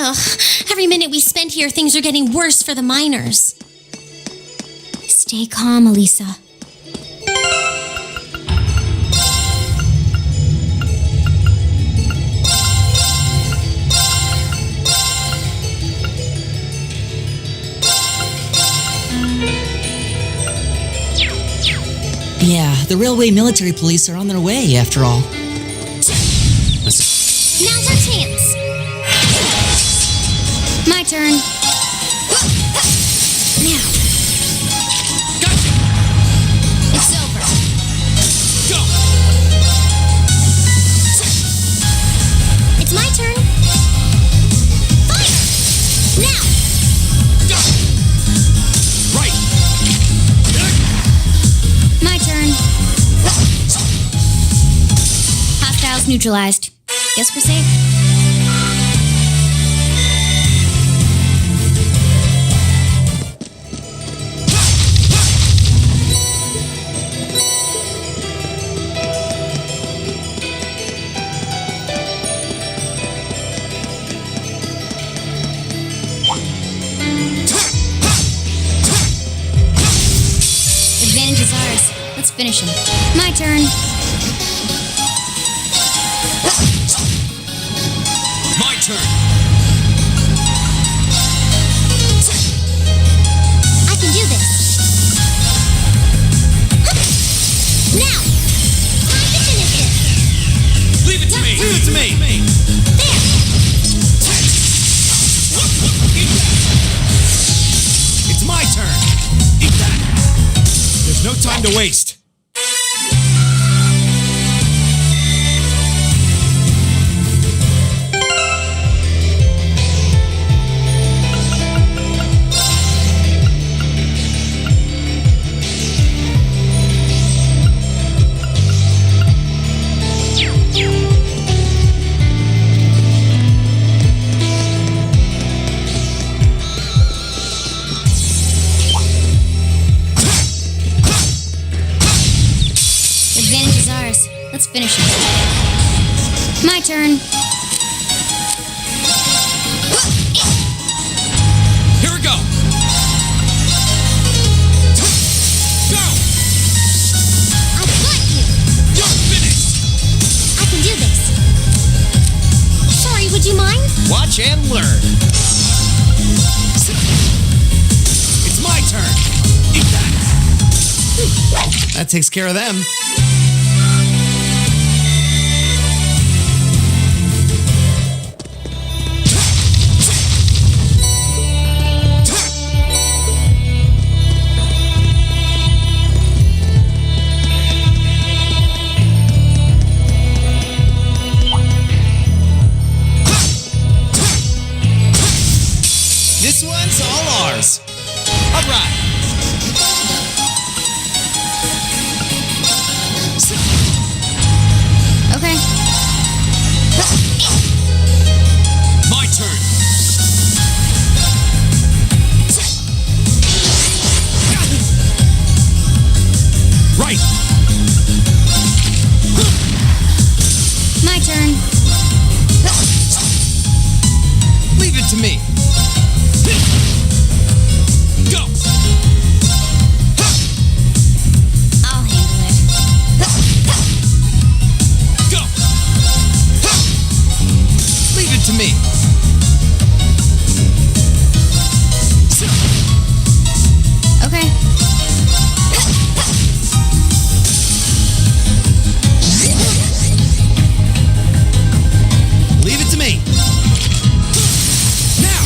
Ugh, every minute we spend here, things are getting worse for the miners. Stay calm, Elisa. Yeah, the railway military police are on their way, after all. Now's our chance. My turn. Now. Gotcha! It's over. Go! It's my turn. Fire! Now! Go! Right! My turn. Hostiles neutralized. Guess we're safe. Advantage is ours. Let's finish him. My turn. My turn! I can do this. Now! Time to finish this. Leave it to me! Leave it to me! There! Eat that! It's my turn! Eat that! There's no time to waste. Advantage is ours. Let's finish it. My turn. Here we go! Go! I've got you. You're finished! I can do this. Sorry, would you mind? Watch and learn. It's my turn. Eat that. That takes care of them. This one's all ours. All right. Okay. My turn. Right. My turn. Leave it to me. Go. I'll handle it. Go. Leave it to me. Okay. Leave it to me. Now.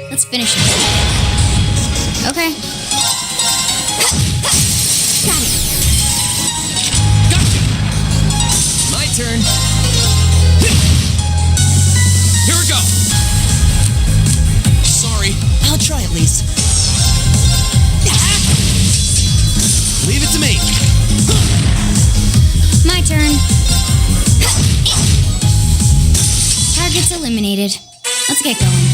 Let's finish it. Okay. Got it. Gotcha! My turn. Here we go. Sorry. I'll try at least. Leave it to me. My turn. Target's eliminated. Let's get going.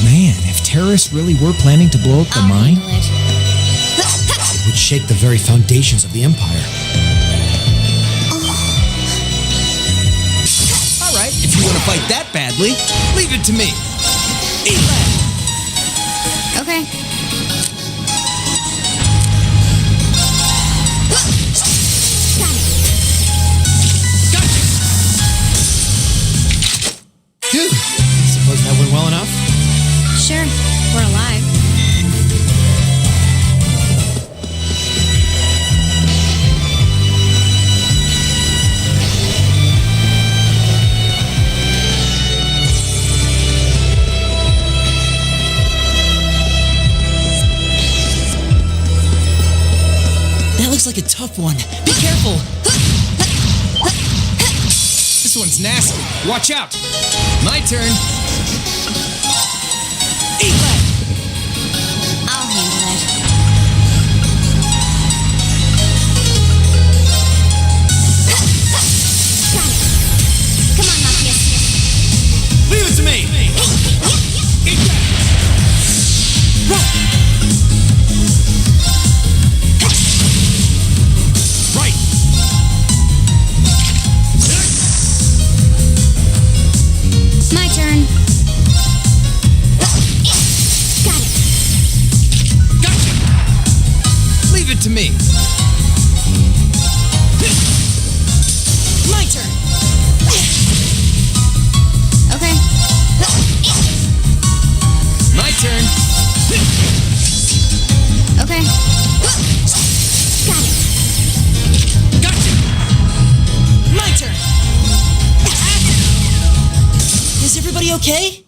Man, if terrorists really were planning to blow up the I'll mine, handle it. it would shake the very foundations of the Empire. All right, if you want to fight that badly, leave it to me. Eat that! Okay. Got it. Gotcha! Phew. Suppose that went well enough? Sure, we're alive. That looks like a tough one. Be careful. This one's nasty. Watch out! My turn. Eat that! I'll handle it. Got it. Come on, Matthias. Leave it to me! Eat that! Right! My turn. Got it. Gotcha! Leave it to me. My turn. Okay. My turn. Okay. Got it. Gotcha! My turn. Is everybody okay?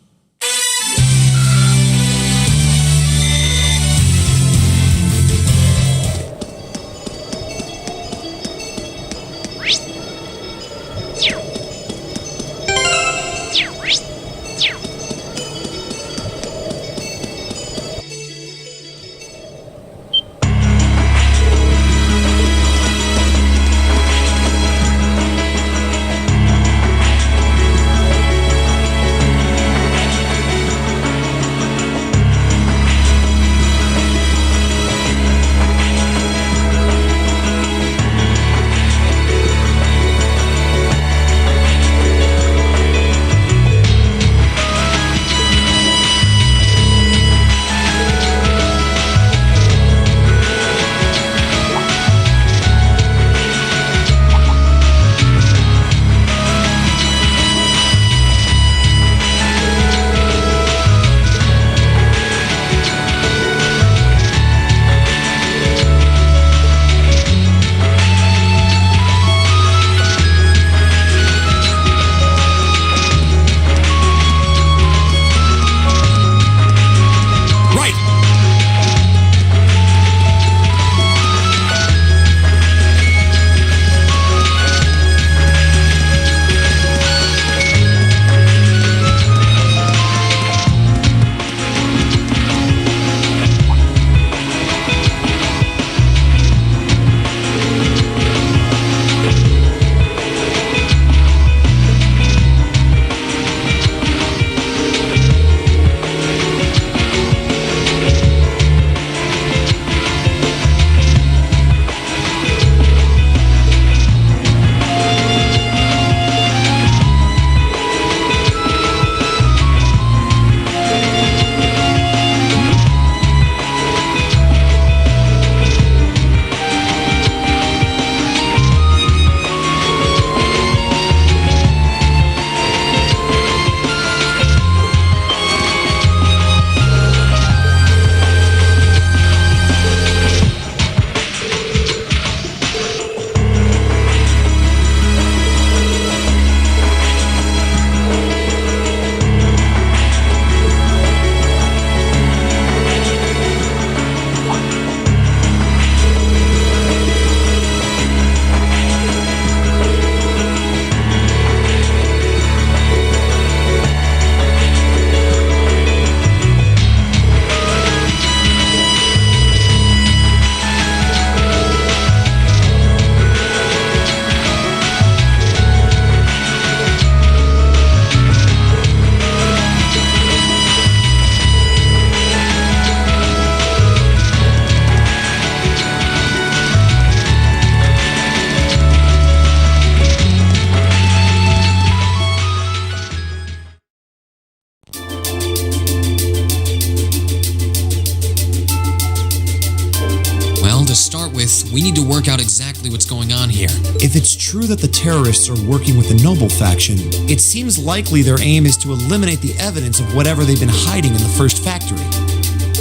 we need to work out exactly what's going on here. If it's true that the terrorists are working with the Noble faction, it seems likely their aim is to eliminate the evidence of whatever they've been hiding in the first factory.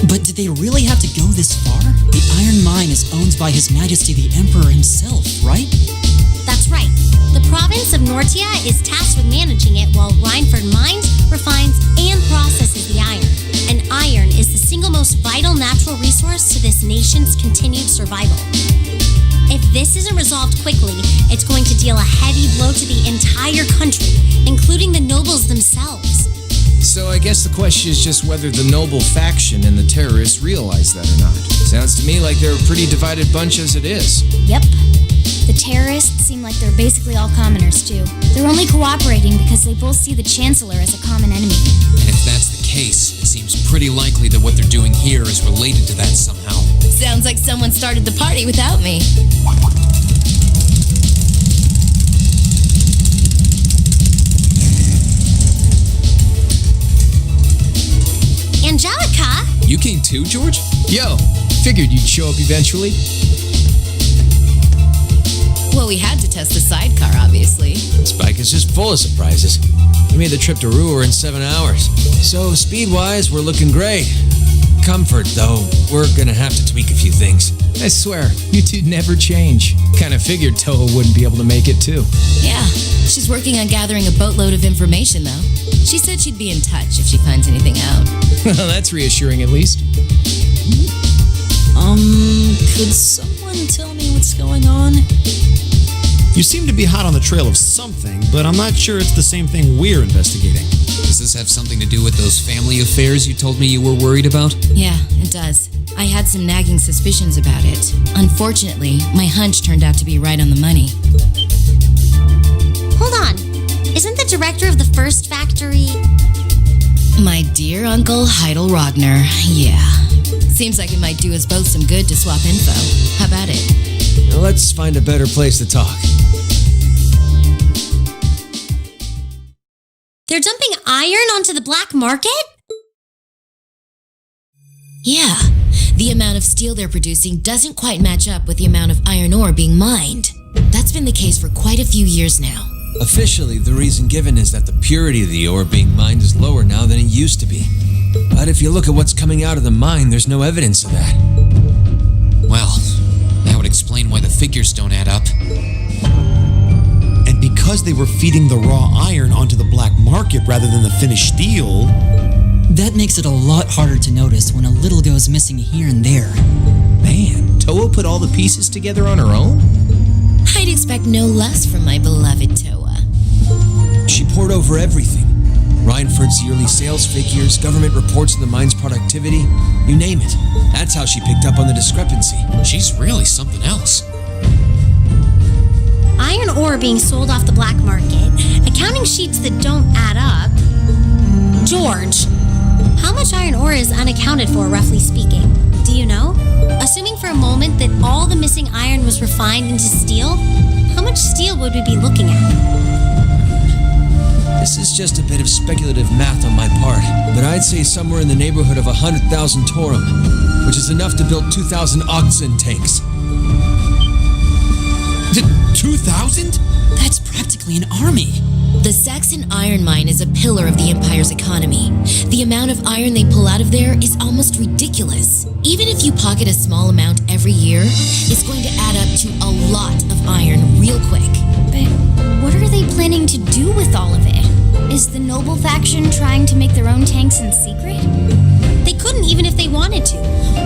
But did they really have to go this far? The Iron Mine is owned by His Majesty the Emperor himself, right? That's right. The province of Nortia is tasked with managing it while Rhineford mines, refines, and processes the iron. And iron is the single most vital natural resource to this nation's continued survival. If this isn't resolved quickly, it's going to deal a heavy blow to the entire country, including the nobles themselves. So I guess the question is just whether the Noble faction and the terrorists realize that or not. Sounds to me like they're a pretty divided bunch as it is. Yep. The terrorists seem like they're basically all commoners, too. They're only cooperating because they both see the Chancellor as a common enemy. And if that's the case, it seems pretty likely that what they're doing here is related to that somehow. Sounds like someone started the party without me. Angelica? You came too, George? Yo, figured you'd show up eventually. Well, we had to test the sidecar, obviously. Spike is just full of surprises. We made the trip to Ruhr in 7 hours. So, speed-wise, we're looking great. Comfort, though, we're gonna have to tweak a few things. I swear, you two never change. Kinda figured Toho wouldn't be able to make it, too. Yeah, she's working on gathering a boatload of information, though. She said she'd be in touch if she finds anything out. Well, that's reassuring, at least. Could someone tell me what's going on? You seem to be hot on the trail of something, but I'm not sure it's the same thing we're investigating. Does this have something to do with those family affairs you told me you were worried about? Yeah, it does. I had some nagging suspicions about it. Unfortunately, my hunch turned out to be right on the money. Hold on. Isn't the director of the first factory... My dear Uncle Heidel Rogner, yeah. Seems like it might do us both some good to swap info. How about it? Now let's find a better place to talk. They're dumping iron onto the black market? Yeah. The amount of steel they're producing doesn't quite match up with the amount of iron ore being mined. That's been the case for quite a few years now. Officially, the reason given is that the purity of the ore being mined is lower now than it used to be. But if you look at what's coming out of the mine, there's no evidence of that. Well, that would explain why the figures don't add up. And because they were feeding the raw iron onto the black market rather than the finished steel... That makes it a lot harder to notice when a little goes missing here and there. Man, Toho put all the pieces together on her own? I'd expect no less from my beloved Toa. She poured over everything. Rhineford's yearly sales figures, government reports of the mine's productivity, you name it. That's how she picked up on the discrepancy. She's really something else. Iron ore being sold off the black market, accounting sheets that don't add up. George, how much iron ore is unaccounted for, roughly speaking? Do you know? Assuming for a moment that all the missing iron was refined into steel, how much steel would we be looking at? This is just a bit of speculative math on my part, but I'd say somewhere in the neighborhood of 100,000 Torum, which is enough to build 2,000 oxen tanks. 2,000? That's practically an army. The Saxon iron mine is a pillar of the Empire's economy. The amount of iron they pull out of there is almost ridiculous. Even if you pocket a small amount every year, it's going to add up to a lot of iron real quick. But what are they planning to do with all of it? Is the Noble faction trying to make their own tanks in secret? They couldn't even if they wanted to.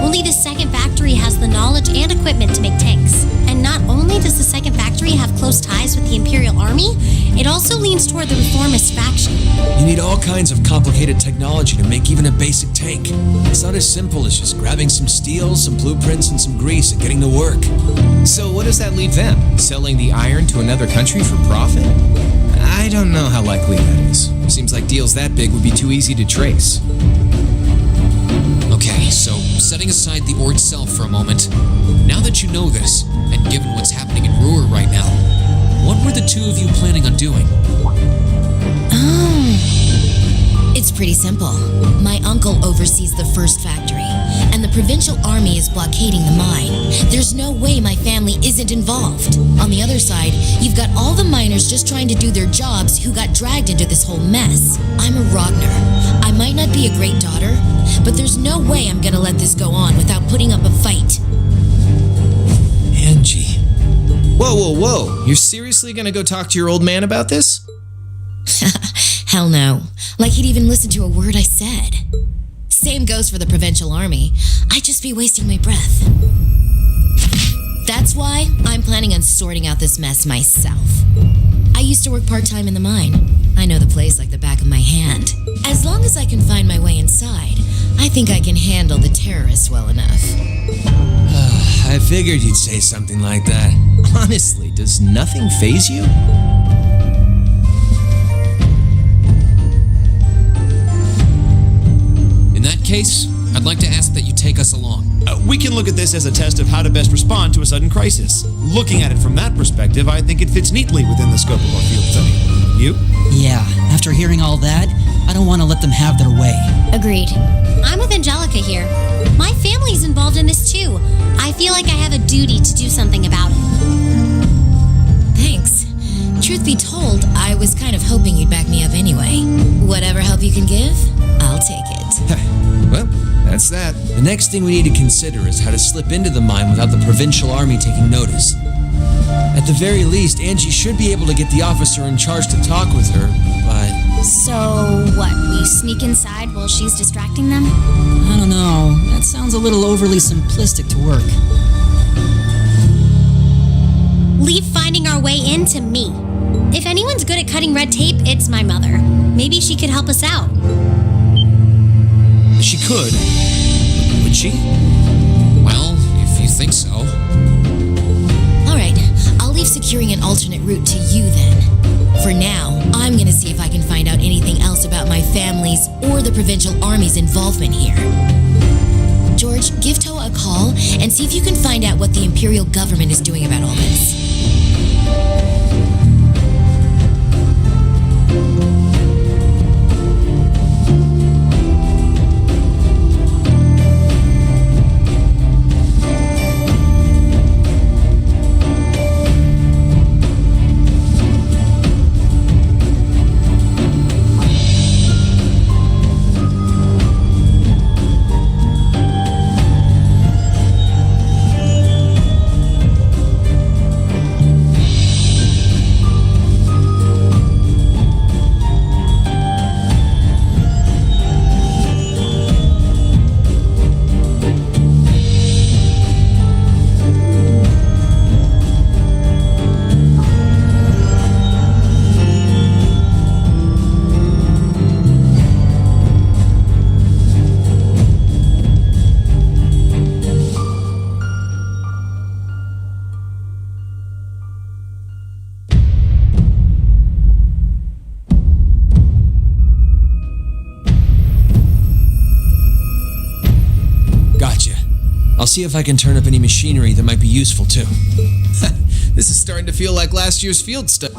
Only the second factory has the knowledge and equipment to make tanks. And not only does the second factory have close ties with the Imperial Army, it also leans toward the reformist faction. You need all kinds of complicated technology to make even a basic tank. It's not as simple as just grabbing some steel, some blueprints, and some grease and getting to work. So what does that leave them? Selling the iron to another country for profit? I don't know how likely that is. Seems like deals that big would be too easy to trace. Okay, so setting aside the ore itself for a moment, now that you know this, and given what's happening in Ruhr right now, what were the two of you planning on doing? It's pretty simple. My uncle oversees the first factory, and the provincial army is blockading the mine. There's no way my family isn't involved. On the other side, you've got all the miners just trying to do their jobs who got dragged into this whole mess. I'm a Ragnar. I might not be a great daughter, but there's no way I'm gonna let this go on without putting up a fight. Angie. Whoa. You're seriously gonna go talk to your old man about this? Hell no. Like he'd even listen to a word I said. Same goes for the provincial army. I'd just be wasting my breath. That's why I'm planning on sorting out this mess myself. I used to work part-time in the mine. I know the place like the back of my hand. As long as I can find my way inside, I think I can handle the terrorists well enough. I figured you'd say something like that. Honestly, does nothing faze you? In that case, I'd like to ask that you take us along. We can look at this as a test of how to best respond to a sudden crisis. Looking at it from that perspective, I think it fits neatly within the scope of our field study. You? Yeah, after hearing all that, I don't want to let them have their way. Agreed. I'm with Angelica here. My family's involved in this too. I feel like I have a duty to do something about it. Thanks. Truth be told, I was kind of hoping you'd back me up anyway. Whatever help you can give, I'll take it. Well, that's that. The next thing we need to consider is how to slip into the mine without the provincial army taking notice. At the very least, Angie should be able to get the officer in charge to talk with her, but... So, what, we sneak inside while she's distracting them? I don't know. That sounds a little overly simplistic to work. Leave finding our way in to me. If anyone's good at cutting red tape, it's my mother. Maybe she could help us out. She could. Would she? Well, if you think so. Alright, I'll leave securing an alternate route to you then. For now, I'm gonna see if I can find out anything else about my family's or the provincial army's involvement here. George, give Toa a call and see if you can find out what the Imperial government is doing about all this. I'll see if I can turn up any machinery that might be useful too. This is starting to feel like last year's field study.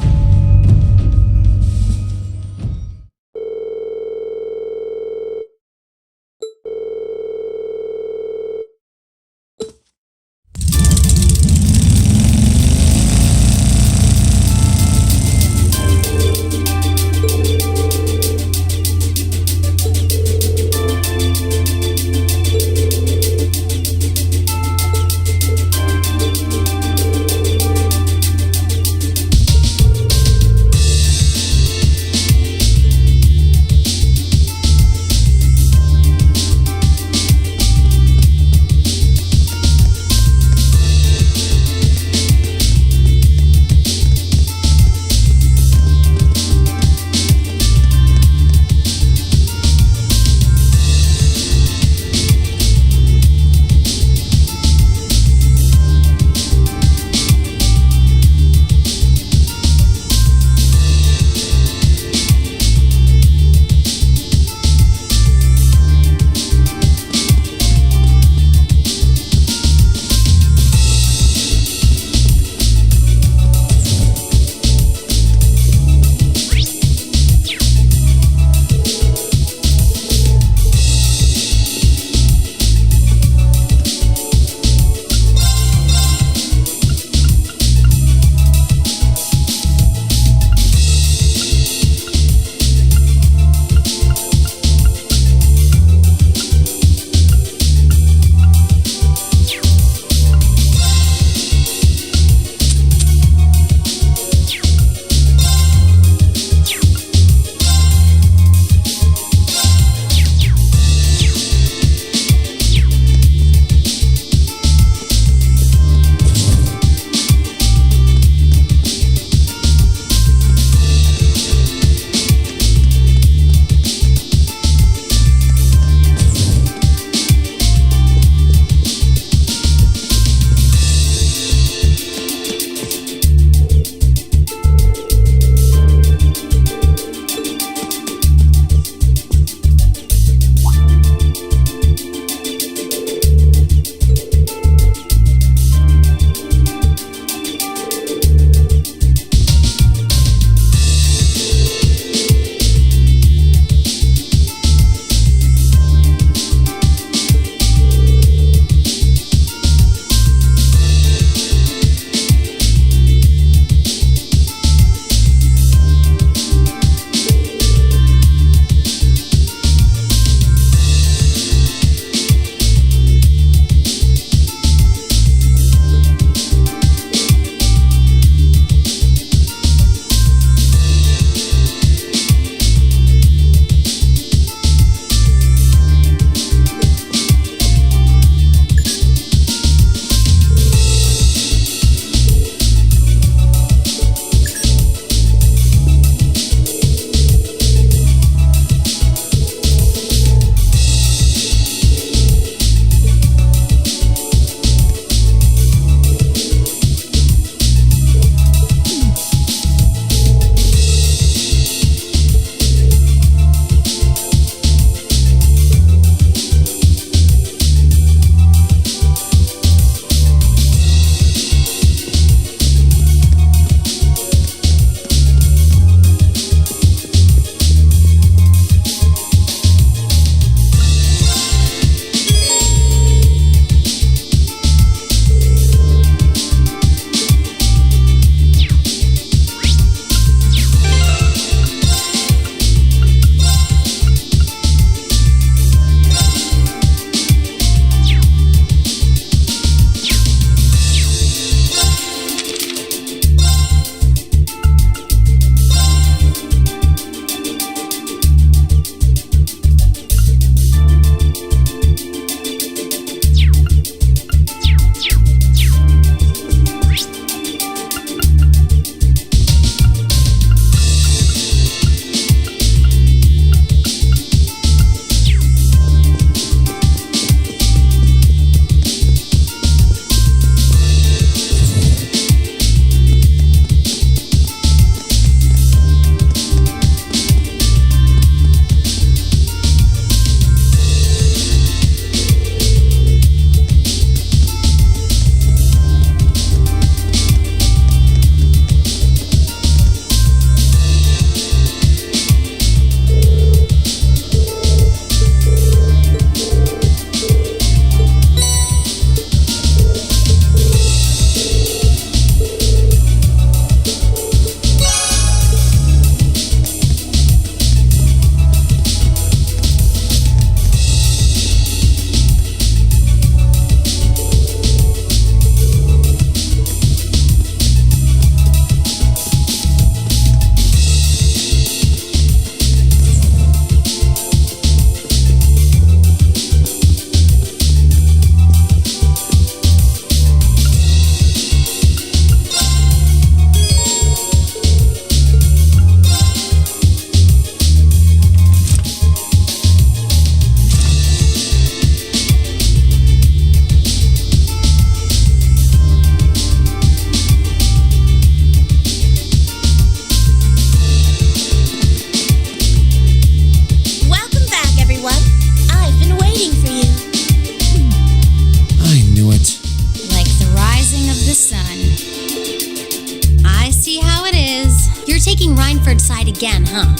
taking Rhineford's side again, huh?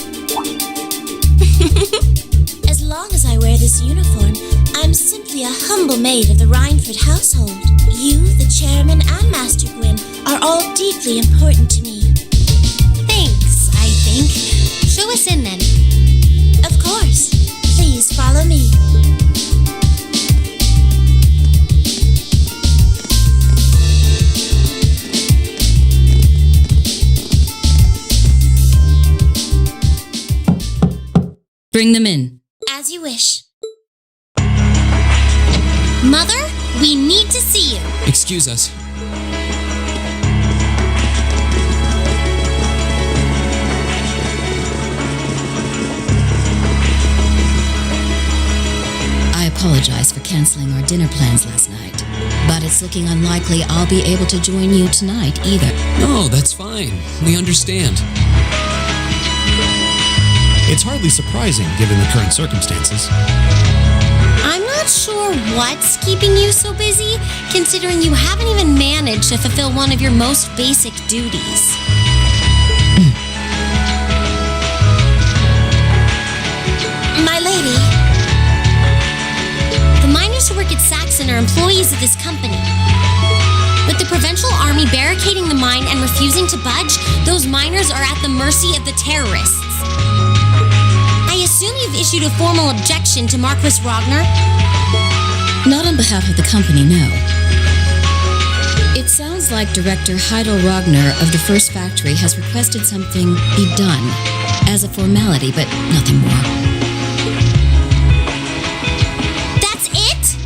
As long as I wear this uniform, I'm simply a humble maid of the Rhineford household. You, the chairman, and Master Gwyn are all deeply important to me. Thanks, I think. Show us in then. Of course. Please follow me. Bring them in. As you wish. Mother, we need to see you. Excuse us. I apologize for canceling our dinner plans last night, but it's looking unlikely I'll be able to join you tonight either. No, that's fine. We understand. It's hardly surprising given the current circumstances. I'm not sure what's keeping you so busy, considering you haven't even managed to fulfill one of your most basic duties. My lady. The miners who work at Saxon are employees of this company. With the Provincial Army barricading the mine and refusing to budge, those miners are at the mercy of the terrorists. I assume you've issued a formal objection to Marquis Ragnar? Not on behalf of the company, no. It sounds like Director Heidel Ragnar of the first factory has requested something be done as a formality, but nothing more. That's it?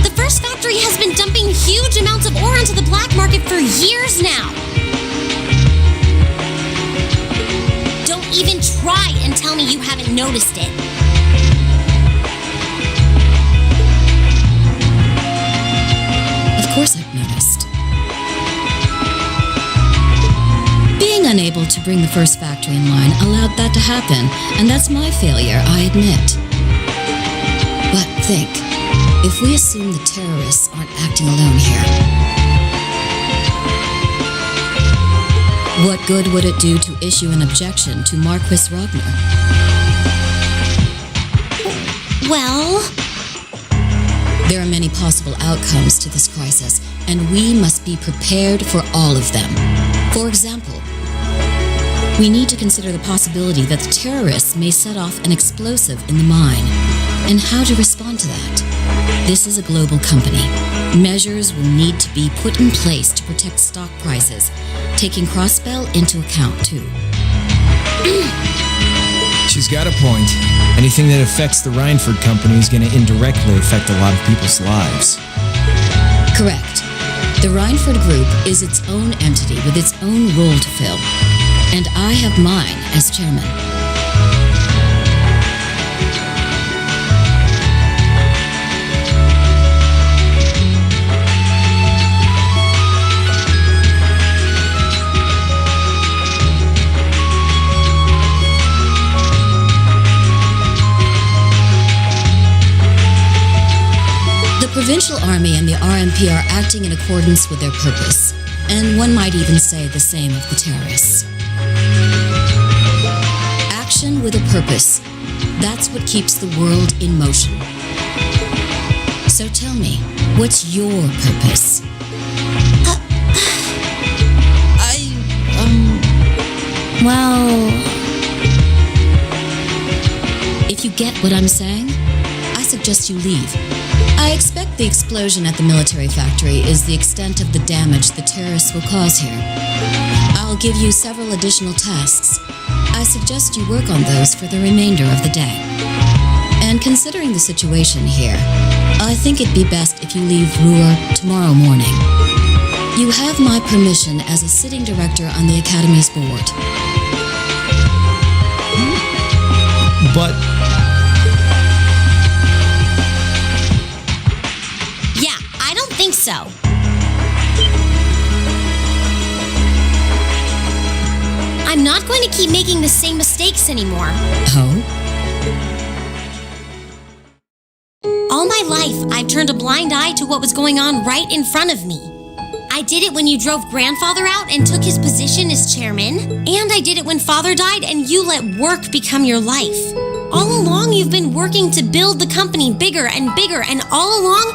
The first factory has been dumping huge amounts of ore onto the black market for years now. Don't even try and tell me you haven't noticed it. Of course I've noticed. Being unable to bring the first factory in line allowed that to happen, and that's my failure, I admit. But think, if we assume the terrorists aren't acting alone here, what good would it do to issue an objection to Marquis Ragnar? Well, there are many possible outcomes to this crisis, and we must be prepared for all of them. For example, we need to consider the possibility that the terrorists may set off an explosive in the mine, and how to respond to that. This is a global company. Measures will need to be put in place to protect stock prices, taking Crossbell into account too. She's got a point. Anything that affects the Rhineford company is going to indirectly affect a lot of people's lives. Correct. The Rhineford Group is its own entity with its own role to fill, and I have mine as chairman. The Provincial Army and the RMP are acting in accordance with their purpose, and one might even say the same of the terrorists. Action with a purpose, that's what keeps the world in motion. So tell me, what's your purpose? Well, If you get what I'm saying, I suggest you leave. I expect the explosion at the military factory is the extent of the damage the terrorists will cause here. I'll give you several additional tasks. I suggest you work on those for the remainder of the day. And considering the situation here, I think it'd be best if you leave Ruhr tomorrow morning. You have my permission as a sitting director on the Academy's board. But yeah, I don't think so. I'm not going to keep making the same mistakes anymore. Oh? All my life, I've turned a blind eye to what was going on right in front of me. I did it when you drove Grandfather out and took his position as chairman. And I did it when Father died and you let work become your life. All along, you've been working to build the company bigger and bigger, and all along,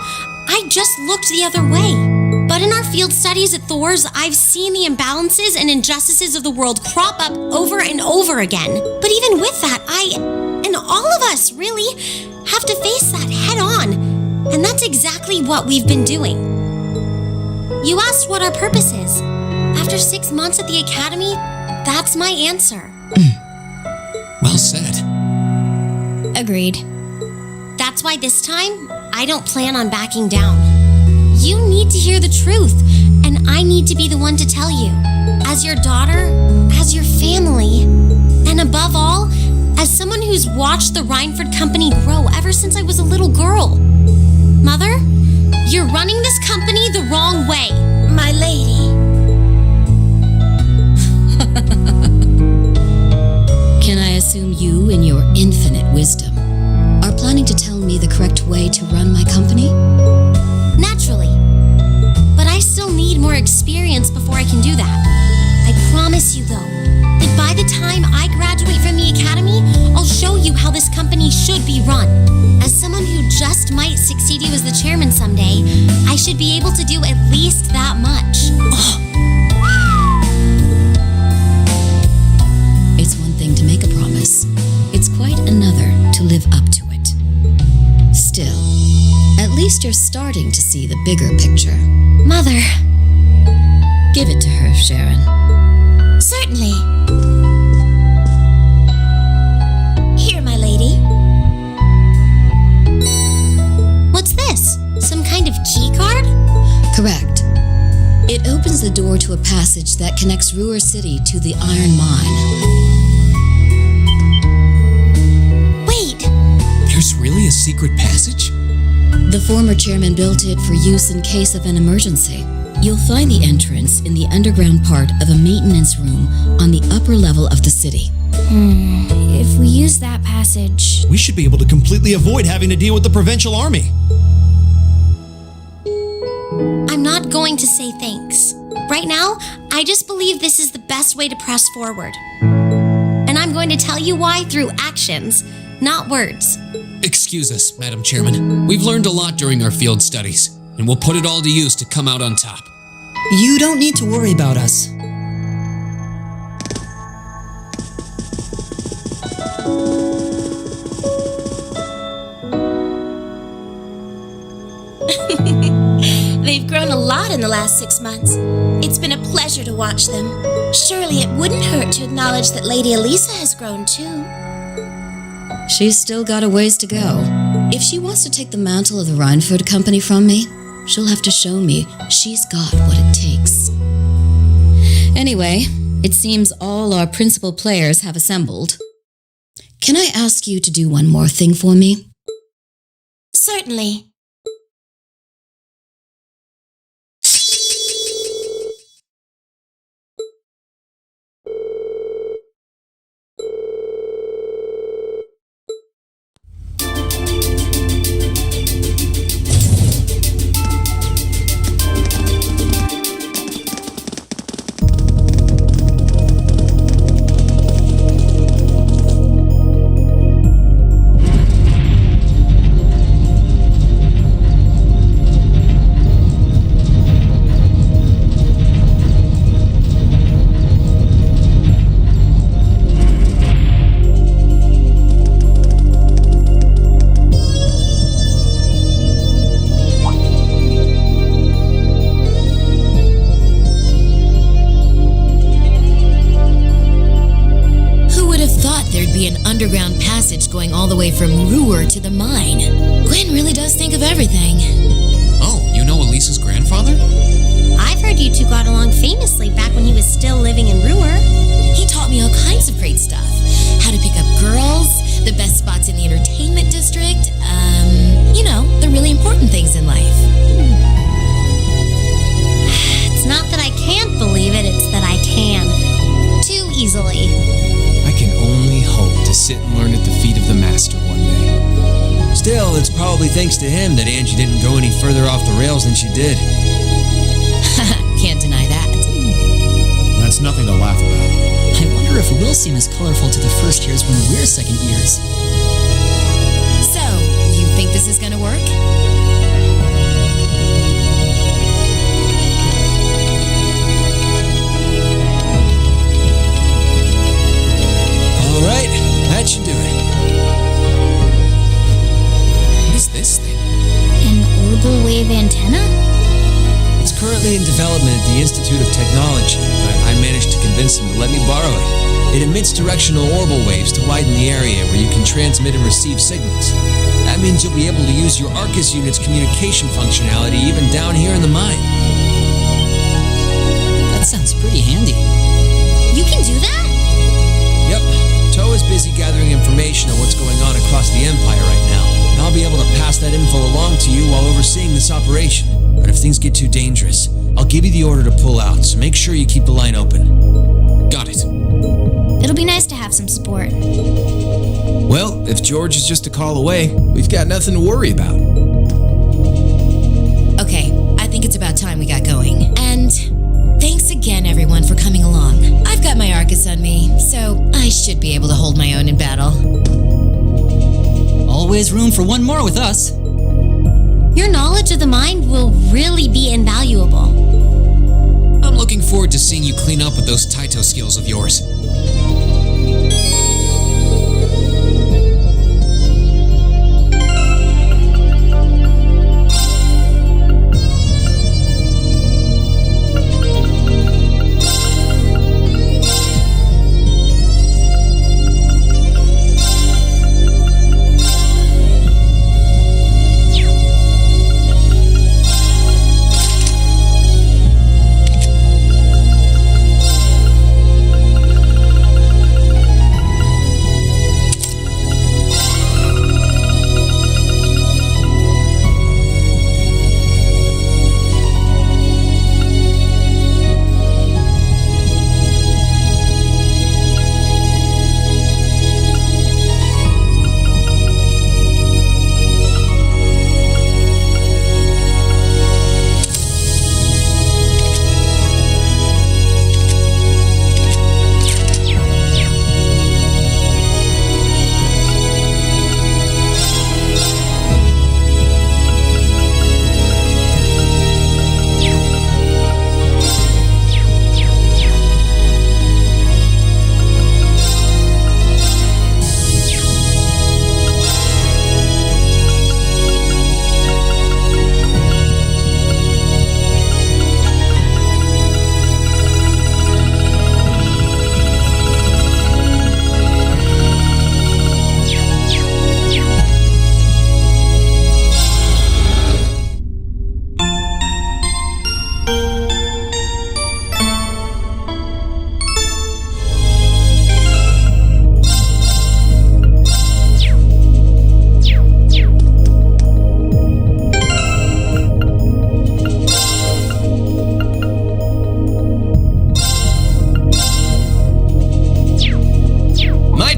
I just looked the other way. But in our field studies at Thor's, I've seen the imbalances and injustices of the world crop up over and over again. But even with that, and all of us, really, have to face that head on. And that's exactly what we've been doing. You asked what our purpose is. After 6 months at the academy, that's my answer. Well said. Agreed. That's why this time, I don't plan on backing down. You need to hear the truth, and I need to be the one to tell you. As your daughter, as your family, and above all, as someone who's watched the Rhineford Company grow ever since I was a little girl. Mother, you're running this company the wrong way. My lady. Can I assume you, in your infinite wisdom, are planning to tell me the correct way to run my company? Naturally. But I still need more experience before I can do that. I promise you, though, that by the time I graduate from the academy, I'll show you how this company should be run. As someone who just might succeed you as the chairman someday, I should be able to do at least that much. It's one thing to make a promise. It's quite another to live up to it. Still, at least you're starting to see the bigger picture. Mother. Give it to her, Sharon. Certainly. Here, my lady. What's this? Some kind of key card? Correct. It opens the door to a passage that connects Ruhr City to the iron mine. Wait! There's really a secret passage? The former chairman built it for use in case of an emergency. You'll find the entrance in the underground part of a maintenance room on the upper level of the city. If we use that passage... We should be able to completely avoid having to deal with the provincial army. I'm not going to say thanks. Right now, I just believe this is the best way to press forward. And I'm going to tell you why through actions, not words. Excuse us, Madam Chairman. We've learned a lot during our field studies, and we'll put it all to use to come out on top. You don't need to worry about us. They've grown a lot in the last 6 months. It's been a pleasure to watch them. Surely it wouldn't hurt to acknowledge that Lady Elisa has grown too. She's still got a ways to go. If she wants to take the mantle of the Rhineford Company from me, she'll have to show me she's got what it takes. Anyway, it seems all our principal players have assembled. Can I ask you to do one more thing for me? Certainly. Underground passage going all the way from Ruhr to the mine. Gwen really does think of everything. Oh, you know Elisa's grandfather? I've heard you two got along famously back when he was still living in Ruhr. He taught me all kinds of great stuff. How to pick up girls, the best spots in the entertainment district, the really important things in life. It's not that I can't believe it, it's that I can. Too easily. I can only hope to sit and learn at the feet of the master one day. Still, it's probably thanks to him that Angie didn't go any further off the rails than she did. It's nothing to laugh about. I wonder if we'll seem as colorful to the first years when we're second years. So, you think this is gonna work? All right, that should do it. What is this thing? An orbital wave antenna? It's currently in development at the Institute of Technology, but I managed to convince them to let me borrow it. It emits directional orbital waves to widen the area where you can transmit and receive signals. That means you'll be able to use your Arcus unit's communication functionality even down here in the mine. That sounds pretty handy. You can do that? Yep, Toe is busy gathering information on what's going on across the Empire right now, and I'll be able to pass that info along to you while overseeing this operation. But if things get too dangerous, I'll give you the order to pull out, so make sure you keep the line open. Got it. It'll be nice to have some support. Well, if George is just a call away, we've got nothing to worry about. Okay, I think it's about time we got going. And thanks again, everyone, for coming along. I've got my Arcus on me, so I should be able to hold my own in battle. Always room for one more with us. Your knowledge of the mind will really be invaluable. I'm looking forward to seeing you clean up with those Taito skills of yours.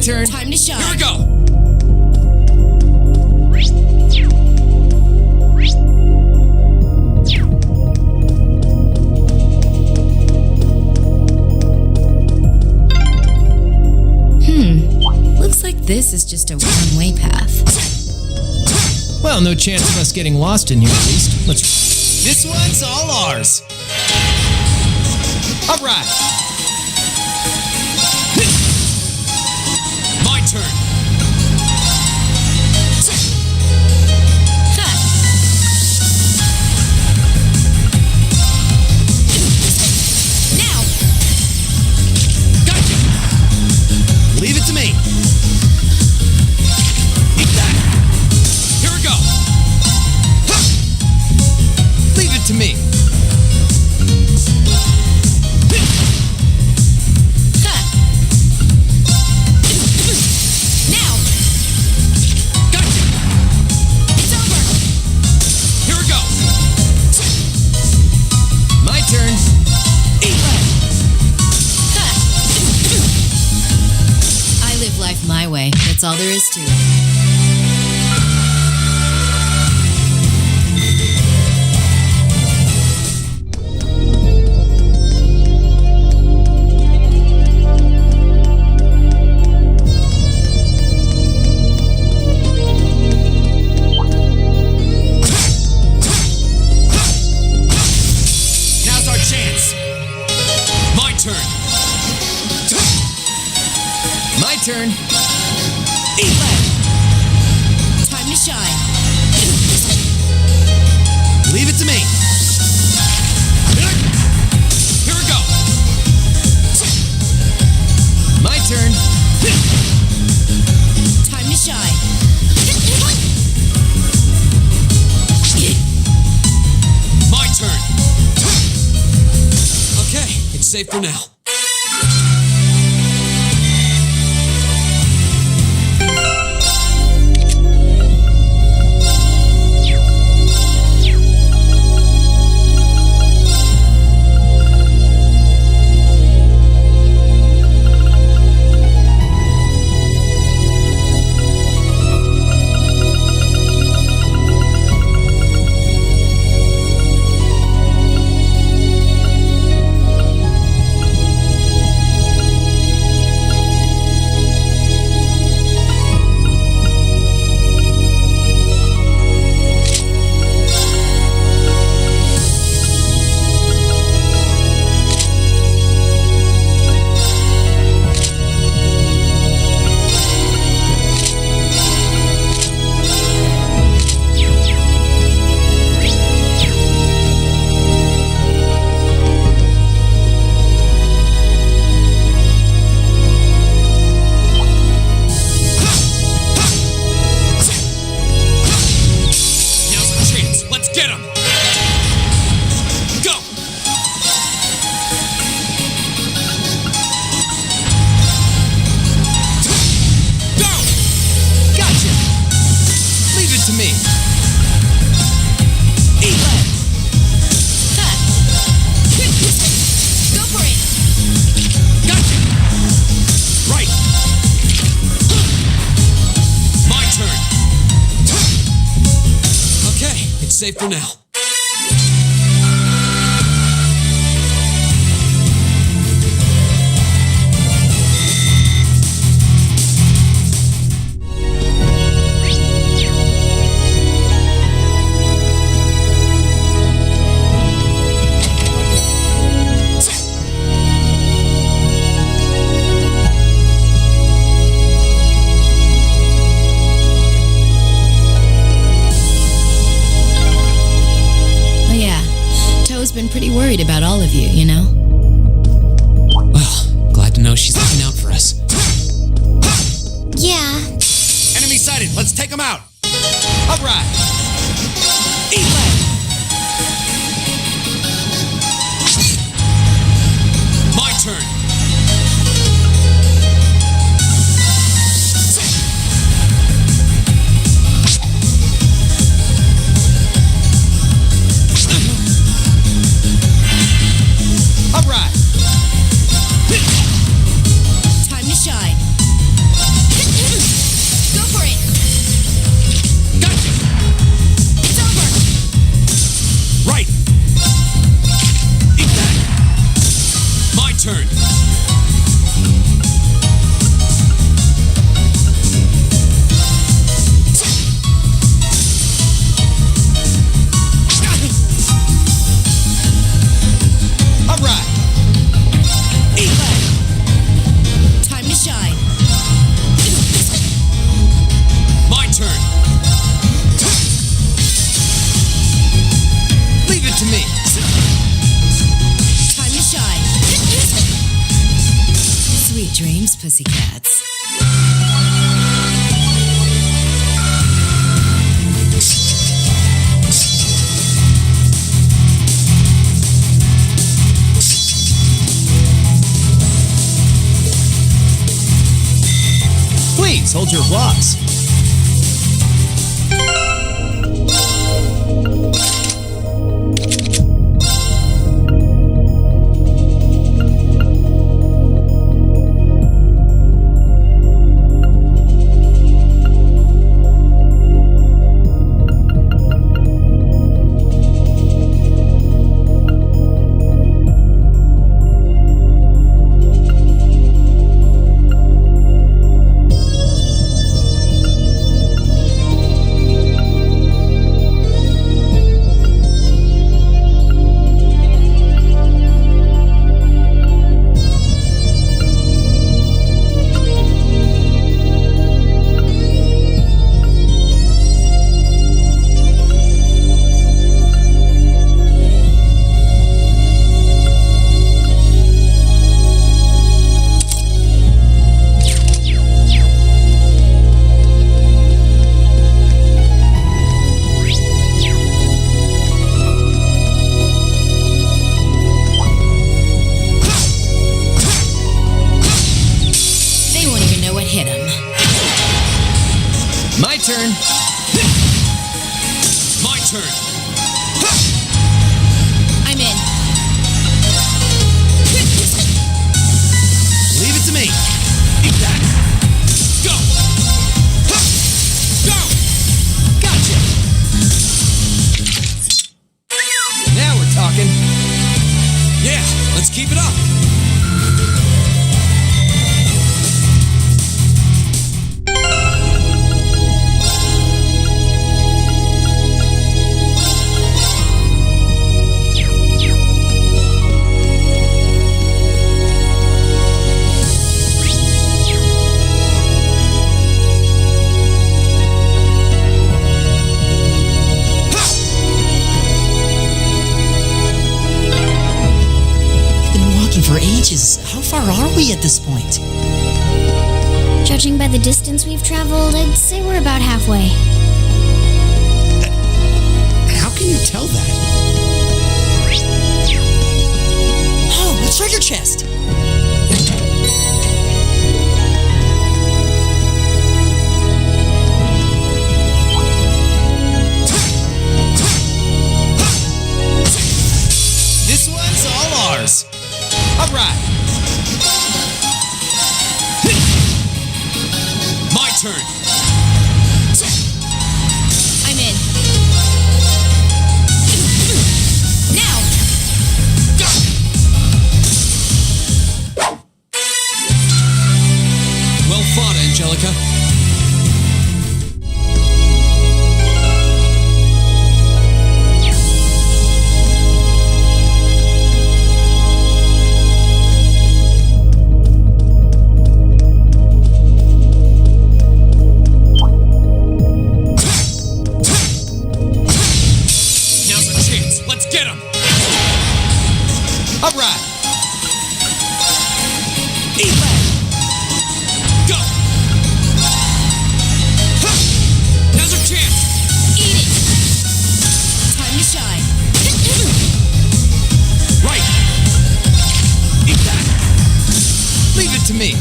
turn. Time to shine. Here we go. Looks like this is just a one-way path. Well, no chance of us getting lost in here at least. This one's all ours. All right. My turn. Now! Gotcha. Leave it to me. Eat that. Here we go. Leave it to me. Now! Gotcha. It's over! Here we go. My turn. I live life my way. That's all there is to it. turn. Eat lead. Time to shine. Leave it to me. Here we go. My turn. Time to shine. My turn. Okay, it's safe for now. Safe for now. Been pretty worried about all of you, you know? Well, glad to know she's looking out for us. Yeah. Enemy sighted. Let's take them out. All right. Eat lead. My turn. All right. Time to shine. Go for it. Gotcha. It's over. Right. Eat that. My turn. All right. Eat lead. Time to shine. My turn. Leave it to me. Time to shine. Sweet dreams, pussycats. Please hold your applause. Let's keep it up. For ages. How far are we at this point? Judging by the distance we've traveled, I'd say we're about halfway. How can you tell that? Oh, a treasure chest! This one's all ours. All right. My turn. I'm in. Now! Well fought, Angelica. All right. Eat that. Go. Now's our chance. Eat it! Time to shine. Right. Eat that. Leave it to me.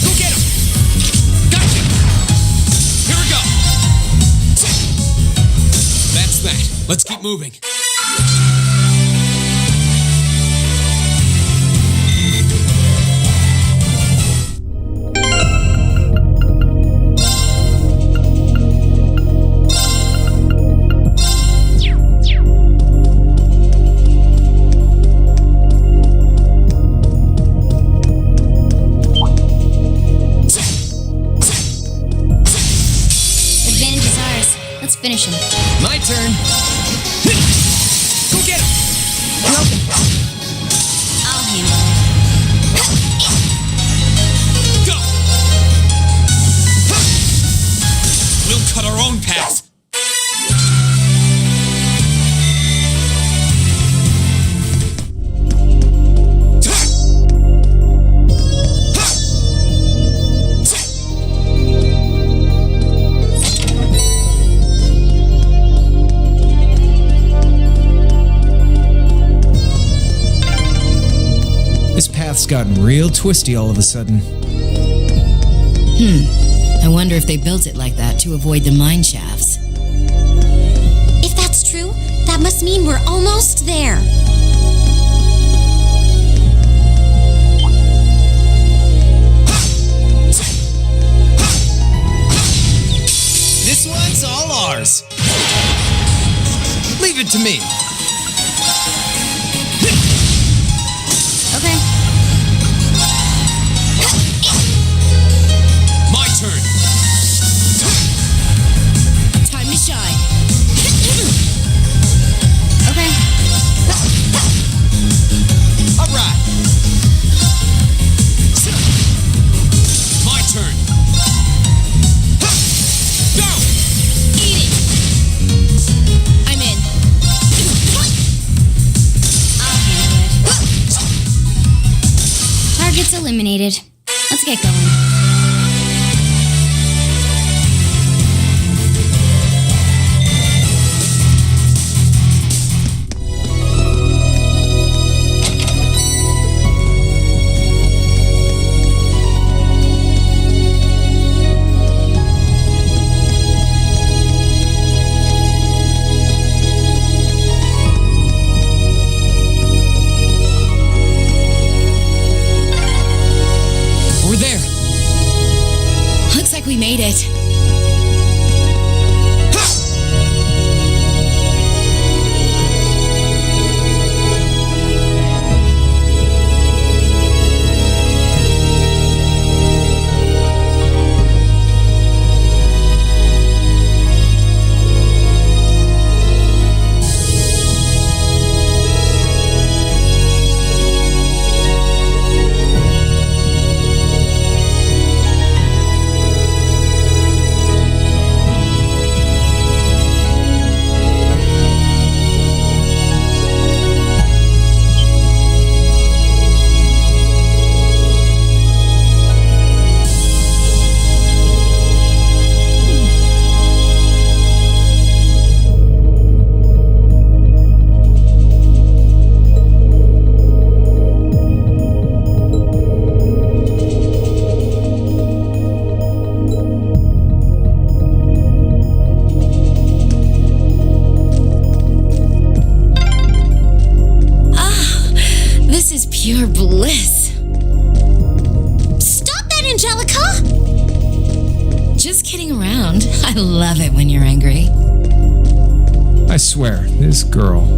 Go get him. Gotcha. Here we go. That's that. Let's keep moving. Finish him. My turn. Go get him. I'll handle it. Go. We'll cut our own path. This path's gotten real twisty all of a sudden. I wonder if they built it like that to avoid the mine shafts. If that's true, that must mean we're almost there. This one's all ours. Leave it to me. Okay. My turn. Time to shine. Okay. All right. My turn. Go. Eat it! I'm in. I'll handle it. Target's eliminated. Let's get going. We're there. Pure bliss. Stop that, Angelica! Just kidding around. I love it when you're angry. I swear, this girl.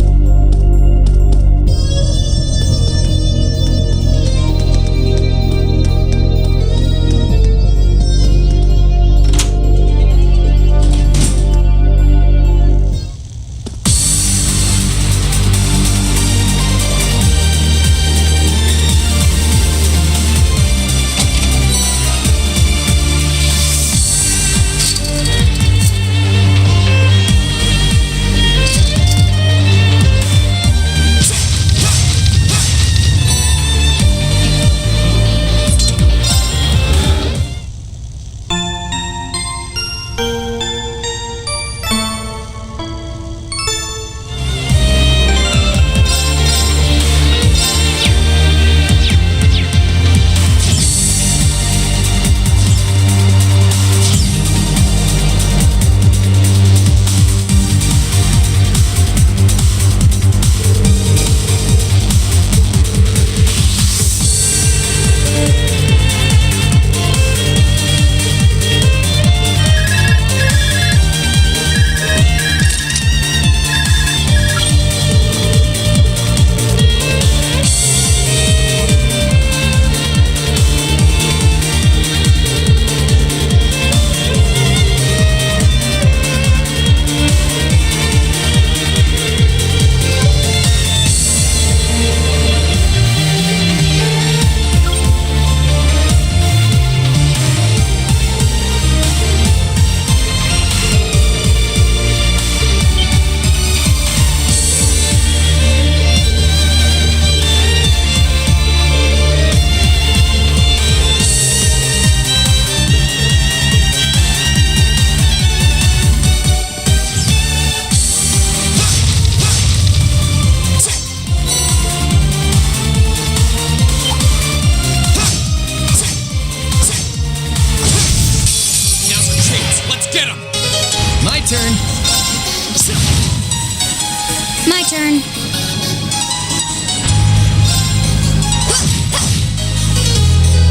My turn.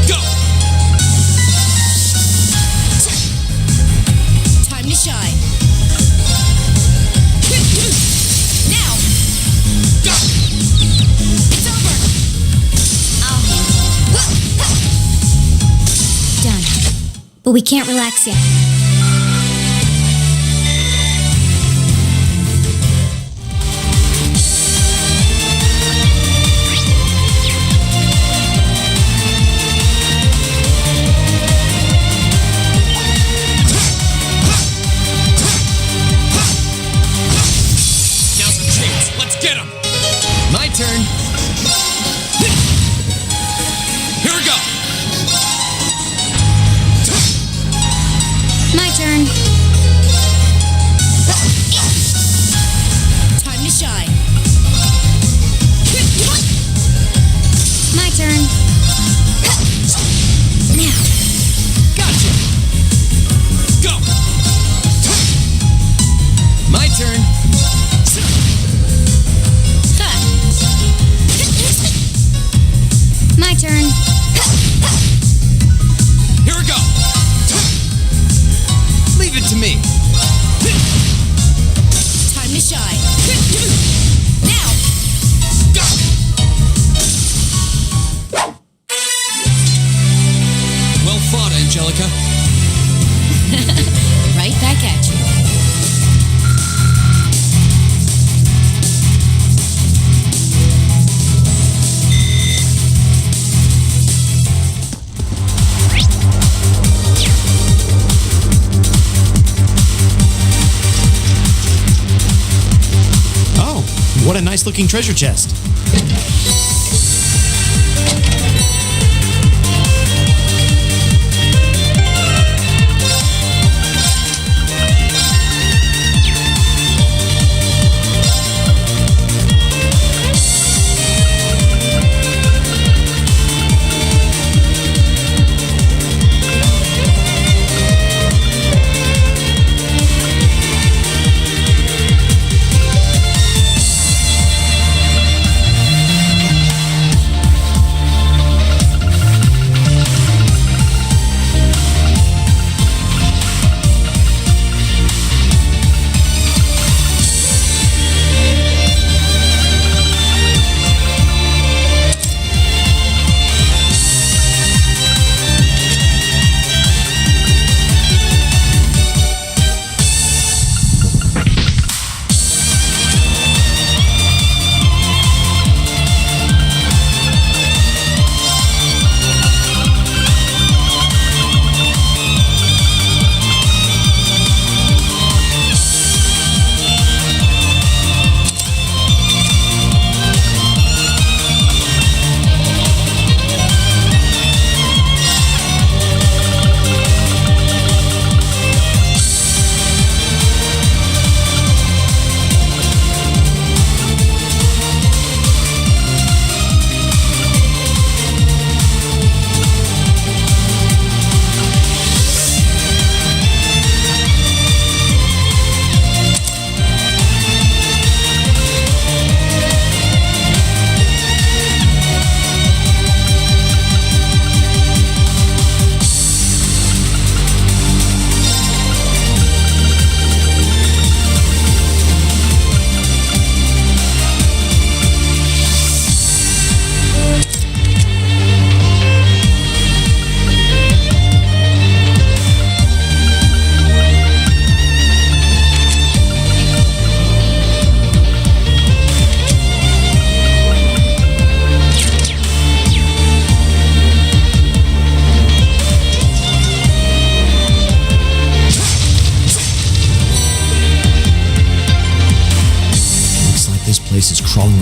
Go! Time to shine. Now! Go! It's over! I'll handle it. Done. But we can't relax yet. Get him! My turn. Here we go! My turn. Time to shine. My turn. Now. Gotcha! Go! My turn. My turn. Here we go! Leave it to me. Time to shine. Now! Go! Well fought, Angelica. Right back at you. Oh, what a nice looking treasure chest.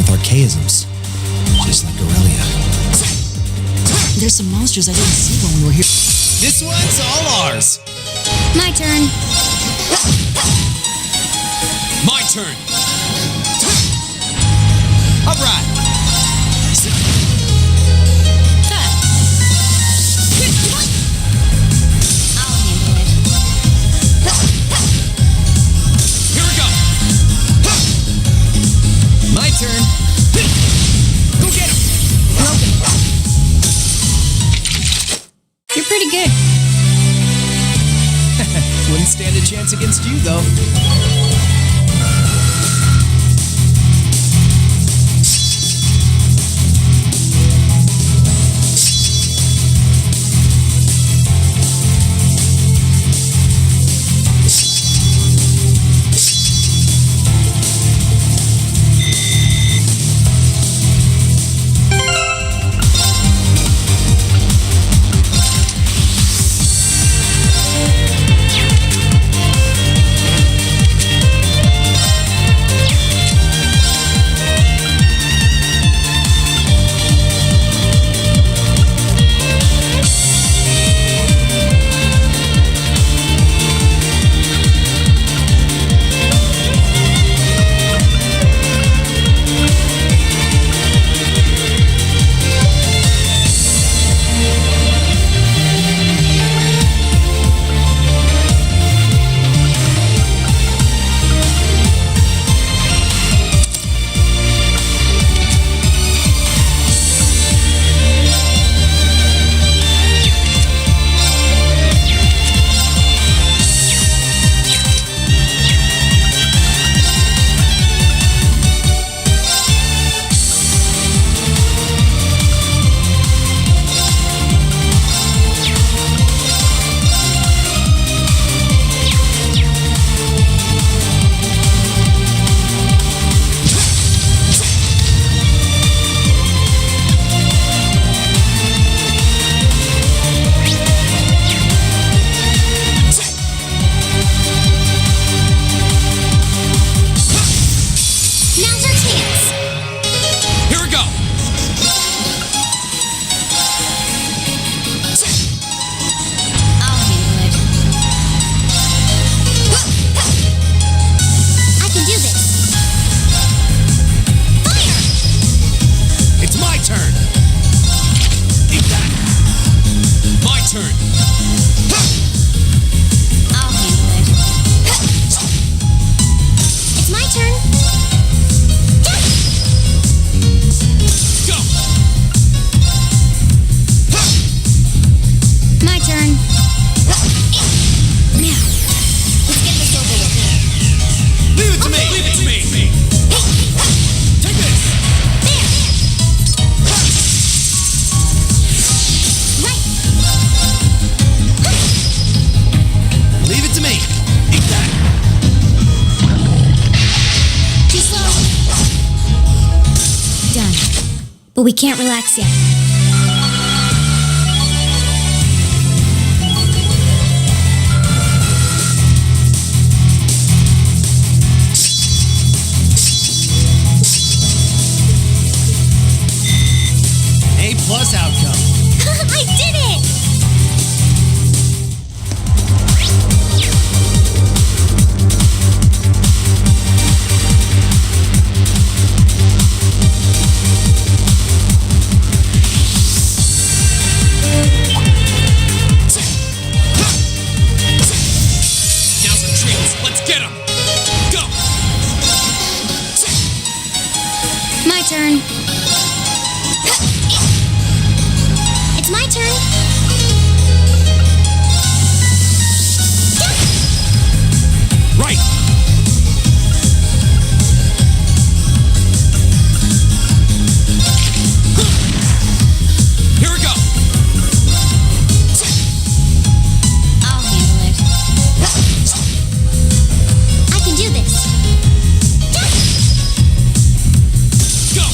with archaisms. Just like Aurelia. There's some monsters I didn't see when we were here. This one's all ours. My turn. My turn. All right. I'll handle it. Here we go. My turn. Go get him. You're pretty good. Wouldn't stand a chance against you, though. But we can't relax yet. A+ outcome. I did it! Now's our chance. Let's get him. Go. My turn. It's my turn. Right. Here we go. I'll handle it. I can do this. Go.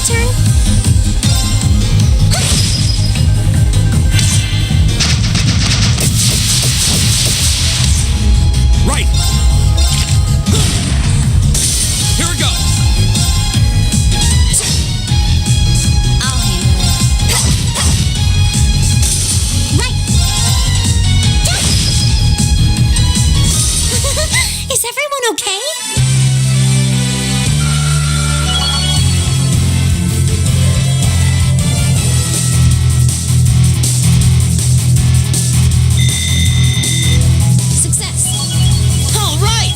turn. Right! Here we go! I'll handle it. Right. Is everyone okay? Success. All right!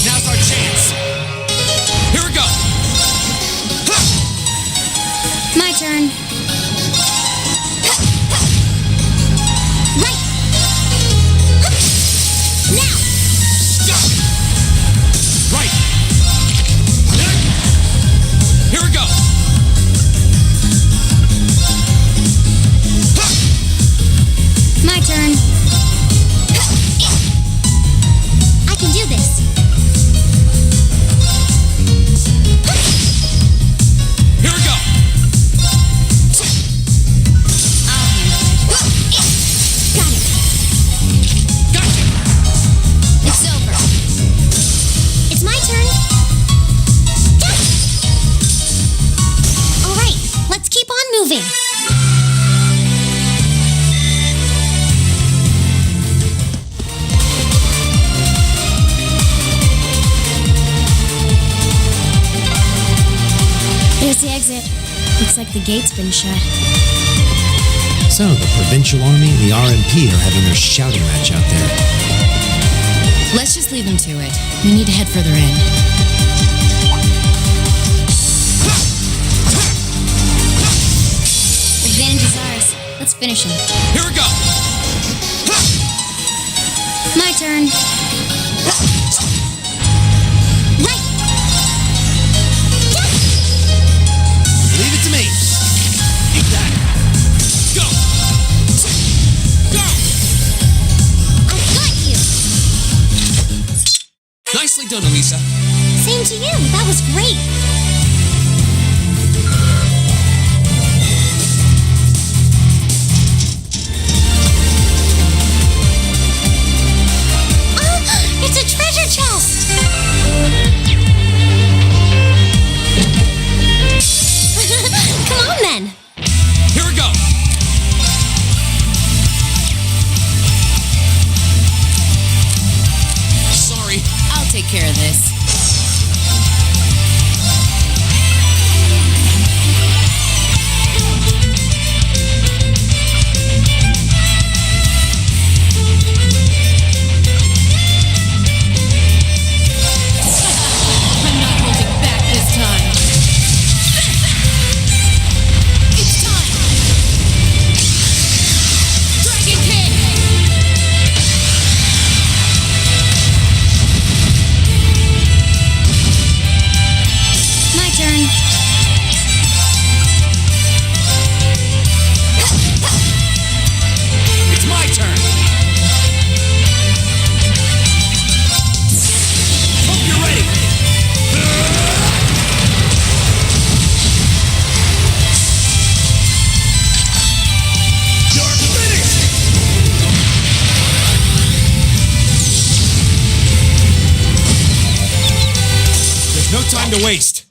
Now's our chance! Here we go! My turn. Right. Now. Right! Here we go! My turn. I can do this. Here we go! I'll handle it. Got it. Gotcha! It's over. It's my turn. All right, let's keep on moving. There's the exit. Looks like the gate's been shut. So, the Provincial Army and the RMP are having their shouting match out there. Let's just leave them to it. We need to head further in. Advantage is ours. Let's finish him. Here we go! My turn. Right. Leave it to me. Eat that. Go! Go! I got you. Nicely done, Elisa. Same to you. That was great. It's a treasure chest! Come on then! Here we go! Sorry. I'll take care of this. time to waste.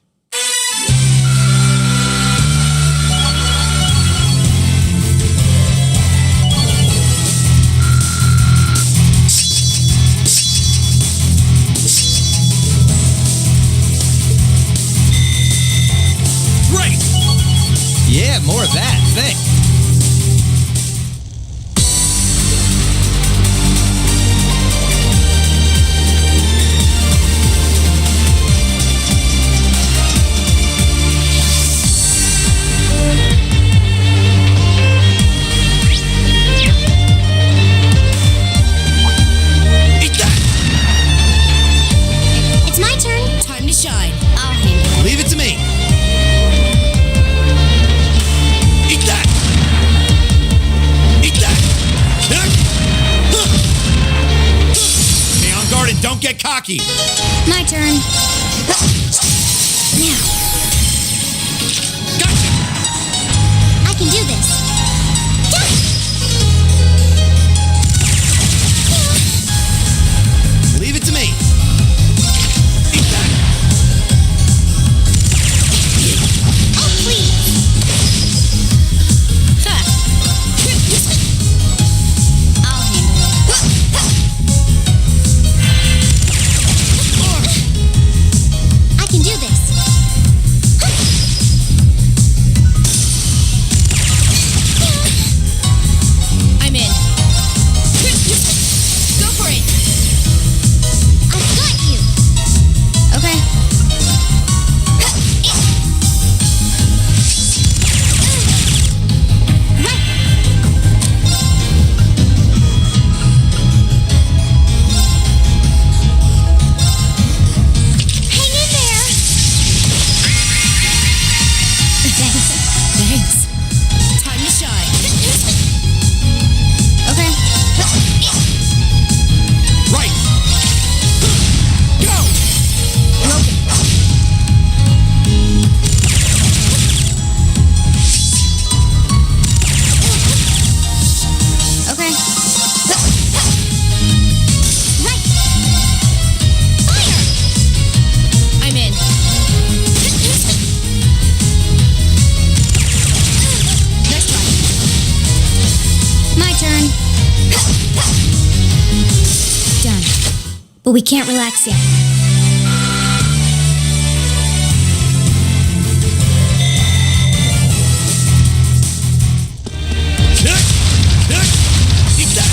Great! Yeah, more of that. Thanks. It's my turn. Time to shine. I'll handle it. Leave it to me. Eat that! Eat that! Stay on guard and don't get cocky. My turn. Now, Gotcha! I can do this. Leave it to me. Eat that! Oh, please. I'll handle it. I can do this. I'm in. Go for it. I've got you. Okay. Right. Hang in there. Thanks. Time to shine. Okay. Right! Go! Okay. Right. Fire. I'm in. Nice try. My turn. Done. But we can't relax yet. Eat that!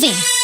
moving.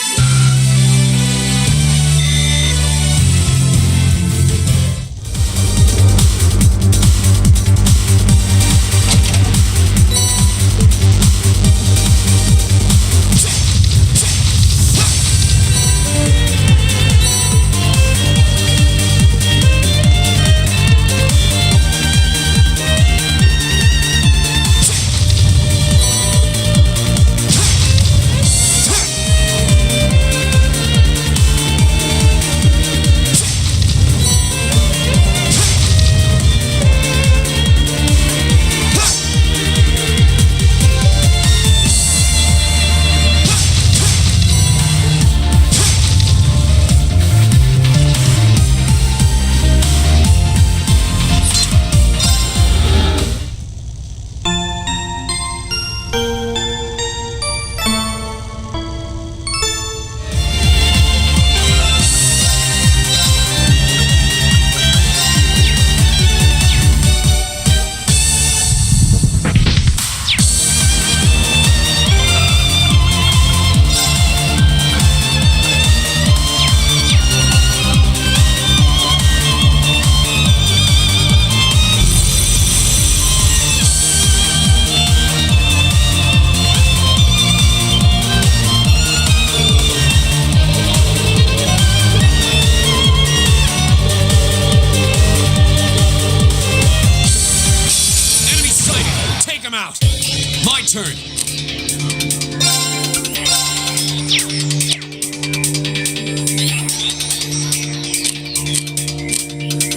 My turn.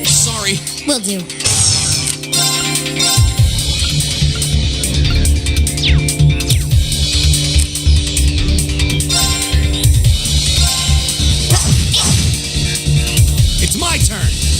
Sorry. Will do. It's my turn.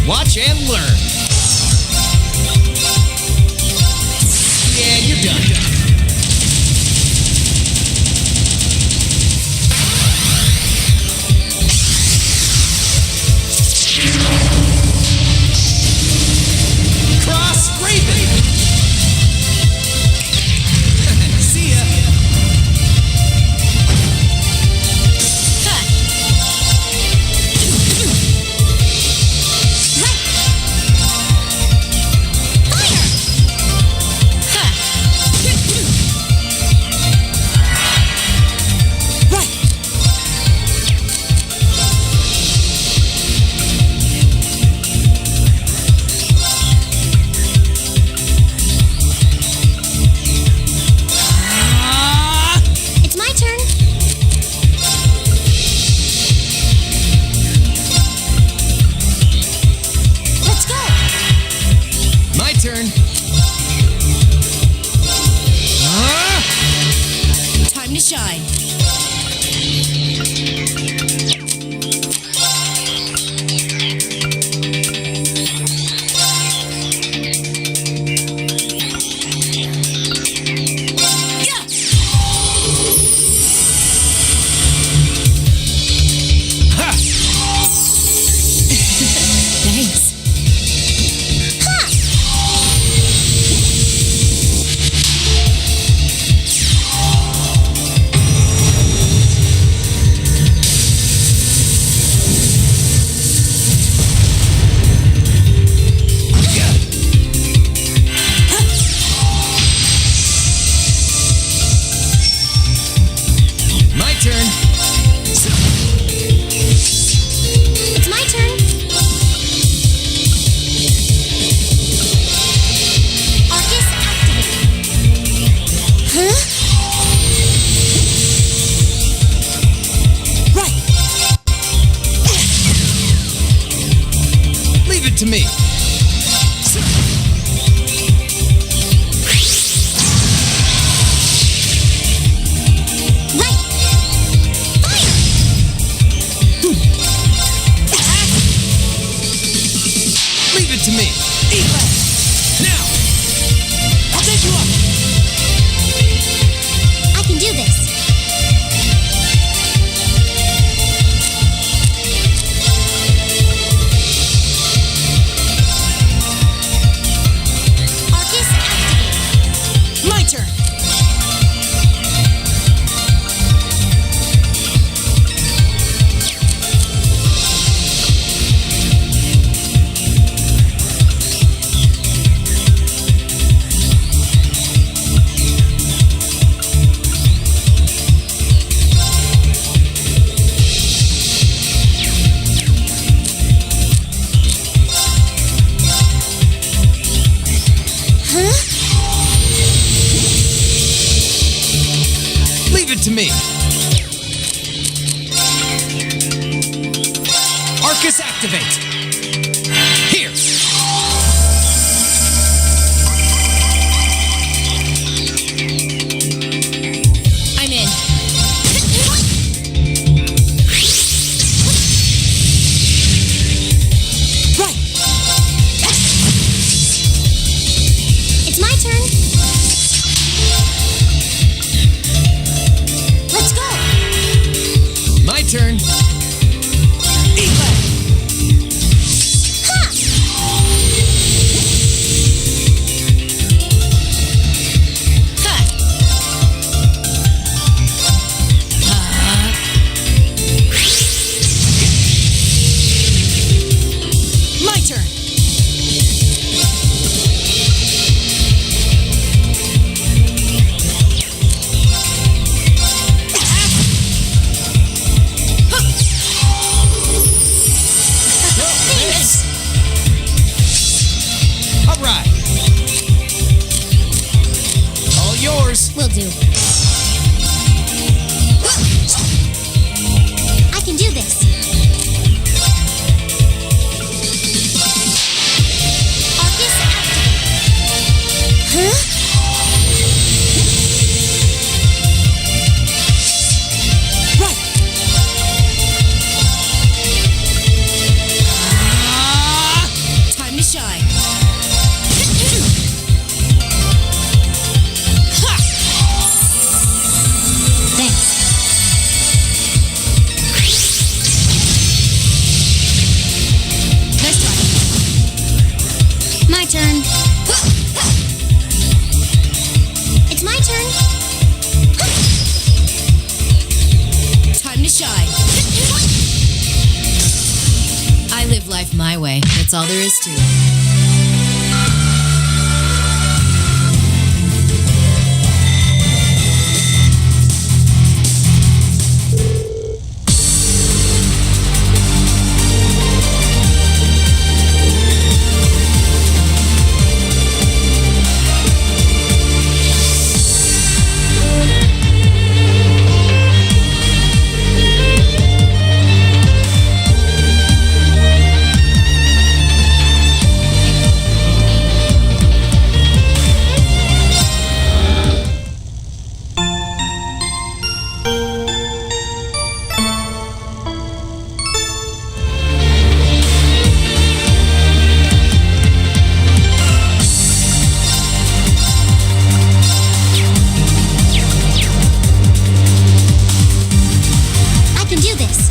watch and learn. Yeah, you're done. Cross Raven! See ya! It's my turn. Let's go. My turn. Time to shine. Thanks. My turn. It's my turn. Arcus activate. Huh? Right. Leave it to me. Right. Fire. Leave it to me. Eat that. Now. I'll take you up. I can do this. Arcus activate. My turn. Leave it to me. Arcus activate. Here. I'm in. Right. It's my turn. Let's go. My turn. Eat that. life my way. That's all there is to it. I can do this.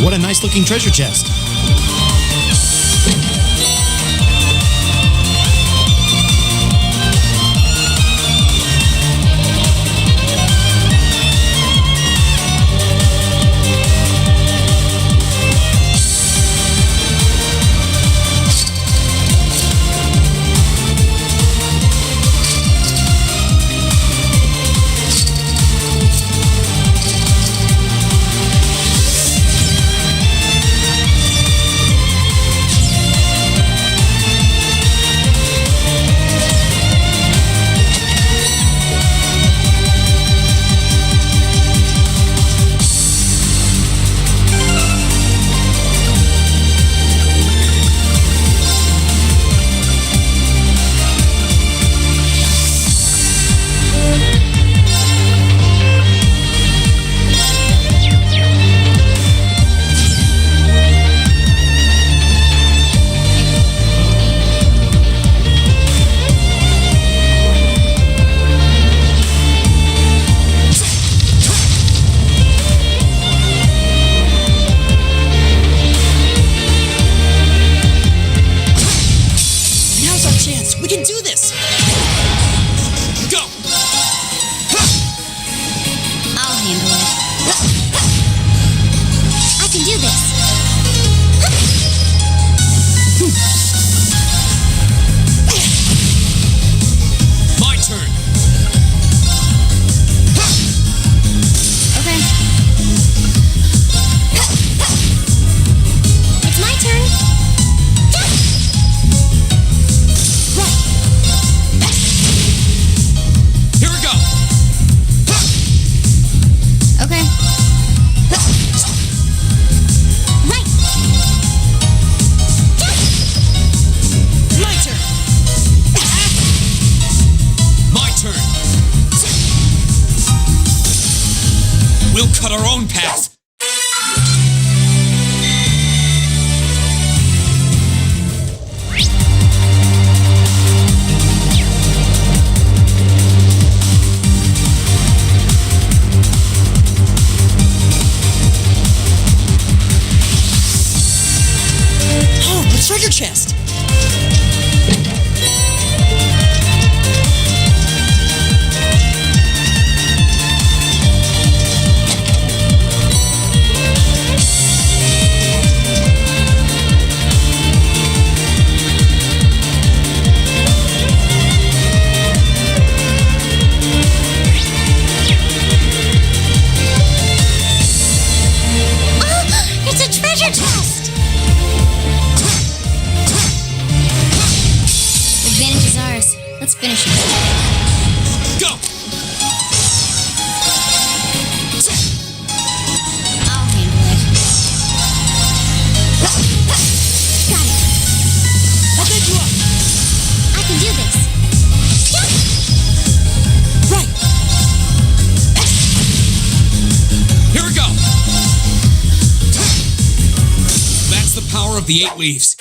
What a nice looking treasure chest. our own path. Oh, a treasure chest! It's a treasure chest! The advantage is ours. Let's finish it. Go! I'll handle it. Got it. I'll get you up! I can do this. Right! Here we go! That's the power of the 8 leaves.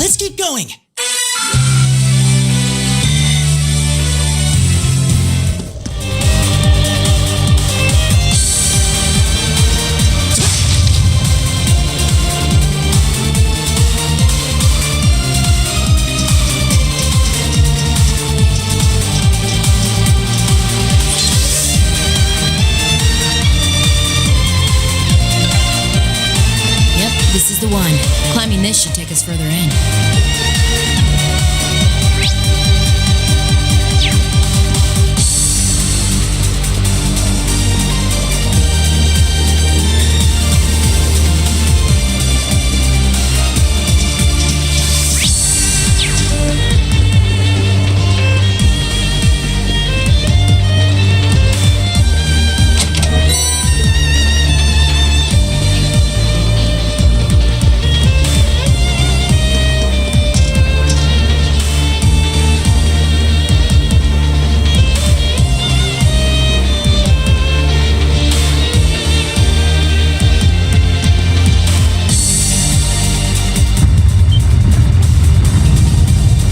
Let's keep going. Yep, this is the one. Climbing this should take us further in.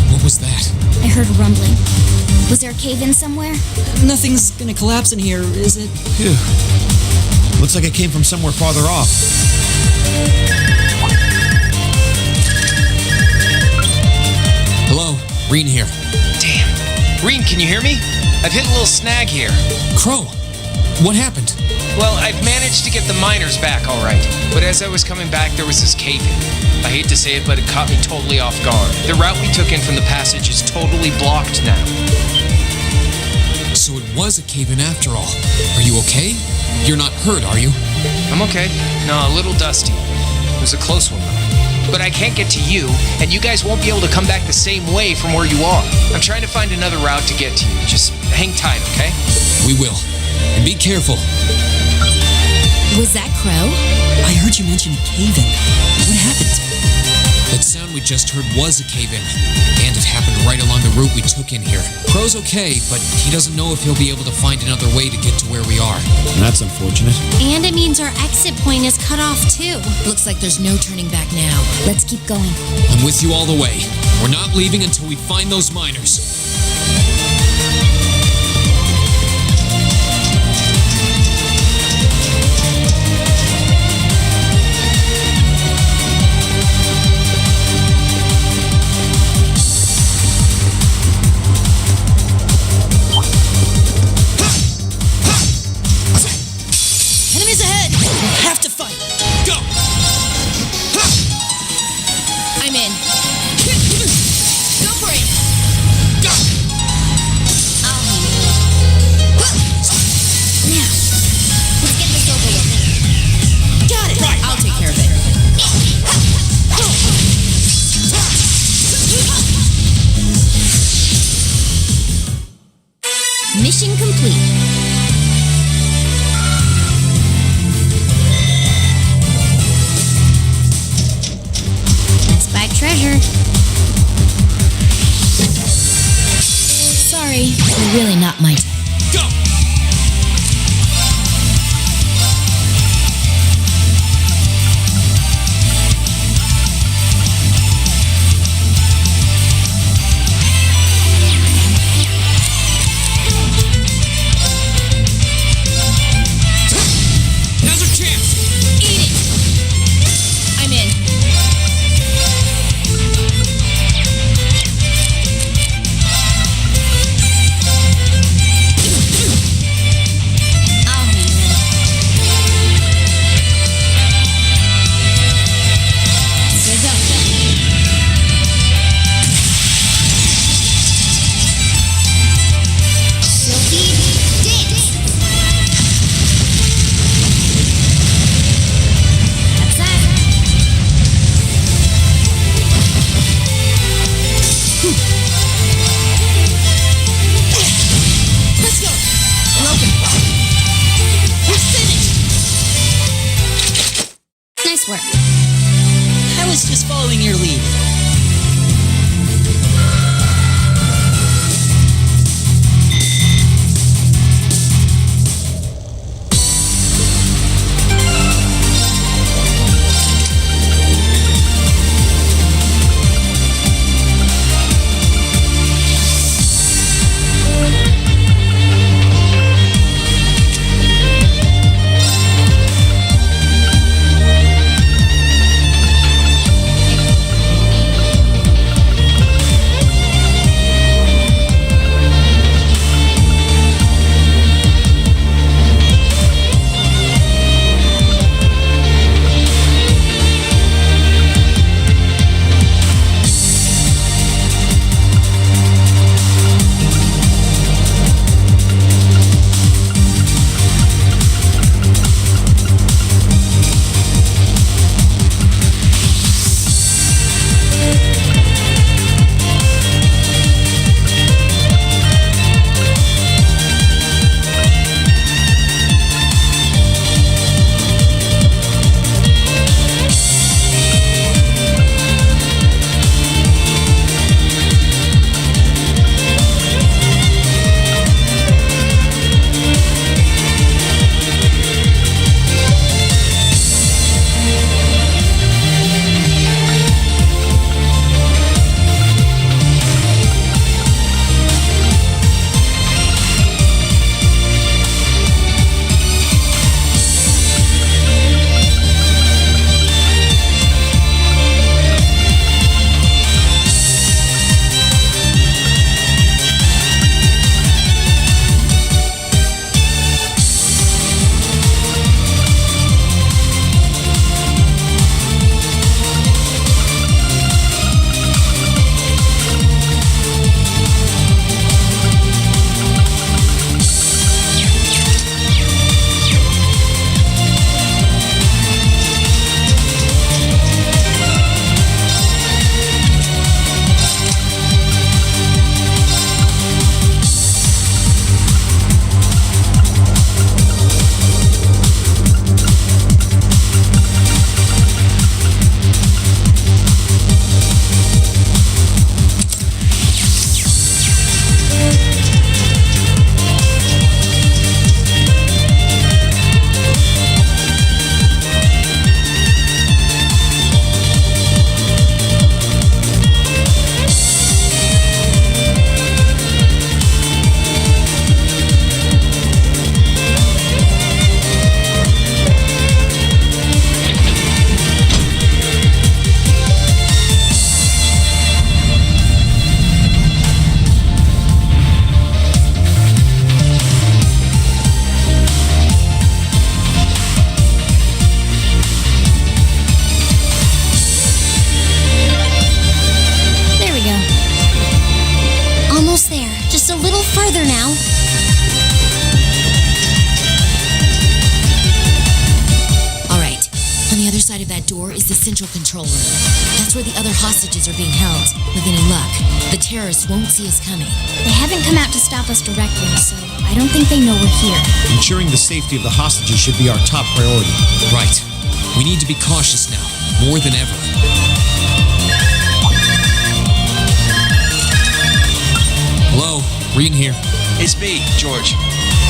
What was that? I heard a rumbling. Was there a cave-in somewhere? Nothing's gonna collapse in here, is it? Phew. Looks like it came from somewhere farther off. Hello? Reen here. Damn. Reen, can you hear me? I've hit a little snag here. Crow! What happened? Well, I've managed to get the miners back all right, but as I was coming back, there was this cave-in. I hate to say it, but it caught me totally off guard. The route we took in from the passage is totally blocked now. So it was a cave-in after all. Are you okay? You're not hurt, are you? I'm okay. No, a little dusty. It was a close one, though. But I can't get to you, and you guys won't be able to come back the same way from where you are. I'm trying to find another route to get to you. Just hang tight, okay? We will. And be careful. Was that Crow? I heard you mention a cave-in. What happened? That sound we just heard was a cave-in. And it happened right along the route we took in here. Crow's okay, but he doesn't know if he'll be able to find another way to get to where we are. That's unfortunate. And it means our exit point is cut off too. Looks like there's no turning back now. Let's keep going. I'm with you all the way. We're not leaving until we find those miners. Enemies ahead! We have to fight! Go! I'm in. Go for it! Go! Now, let's get this over with. Got it! Right. I'll take care of it. Mission complete. Let's buy treasure. Sorry, you're really not my type. Go! Now's our chance! Eat it! I'm in. further now. All right. On the other side of that door is the central control room. That's where the other hostages are being held. With any luck, the terrorists won't see us coming. They haven't come out to stop us directly, so I don't think they know we're here. Ensuring the safety of the hostages should be our top priority. Right. We need to be cautious now, more than ever. Hello, Reen here. It's me, George.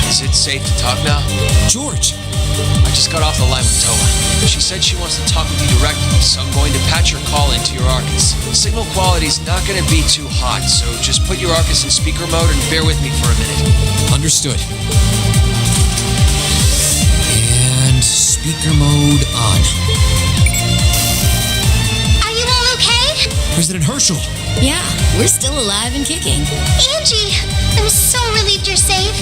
Is it safe to talk now? George! I just got off the line with Toa. She said she wants to talk with you directly, so I'm going to patch your call into your Arcus. Signal quality's not going to be too hot, so just put your Arcus in speaker mode and bear with me for a minute. Understood. And speaker mode on. Are you all okay? President Herschel! Yeah, we're still alive and kicking. Angie, I'm so relieved you're safe.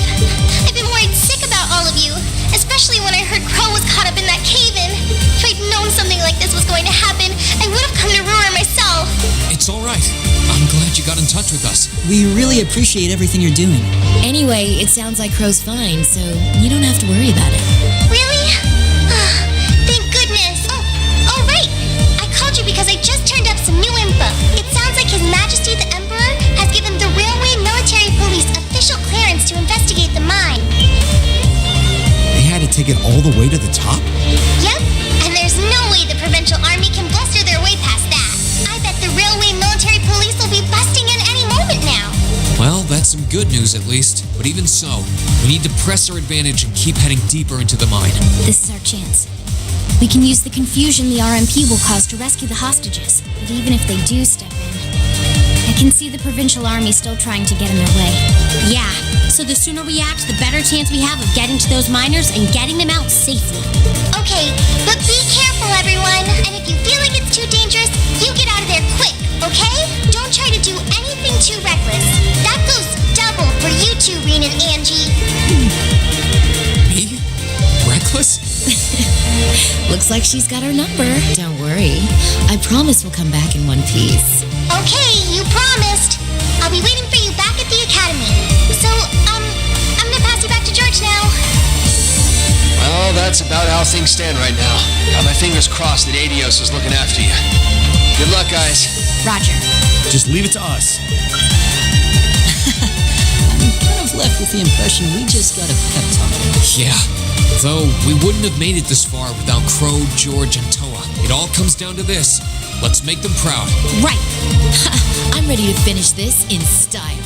I've been worried sick about all of you, especially when I heard Crow was caught up in that cave-in. If I'd known something like this was going to happen, I would have come to Ruhr myself. It's all right. I'm glad you got in touch with us. We really appreciate everything you're doing. Anyway, it sounds like Crow's fine, so you don't have to worry about it. Really? Thank goodness. Oh, right. I called you because I just turned up some new info. It sounds like His Majesty the Emperor has given the Railway Military Police official clearance to investigate the mine. They had to take it all the way to the top? Yep, and there's no way the Provincial Army can bluster their way past that. I bet the Railway Military Police will be busting in any moment now. Well, that's some good news at least. But even so, we need to press our advantage and keep heading deeper into the mine. This is our chance. We can use the confusion the RMP will cause to rescue the hostages. But even if they do step in, I can see the Provincial Army still trying to get in their way. Yeah, so the sooner we act, the better chance we have of getting to those miners and getting them out safely. Okay, but be careful, everyone. And if you feel like it's too dangerous, you get out of there quick, okay? Don't try to do anything too reckless. That goes double for you two, Reen and Angie. Me? Reckless? Looks like she's got our number. Don't worry. I promise we'll come back in one piece. Okay, you promised. I'll be waiting for you back at the academy. So, I'm gonna pass you back to George now. Well, that's about how things stand right now. Got my fingers crossed that Adios is looking after you. Good luck, guys. Roger. Just leave it to us. I'm kind of left with the impression we just got a pep talk. Yeah. Though we wouldn't have made it this far without Crow, George, and Toa. It all comes down to this. Let's make them proud. Right. I'm ready to finish this in style.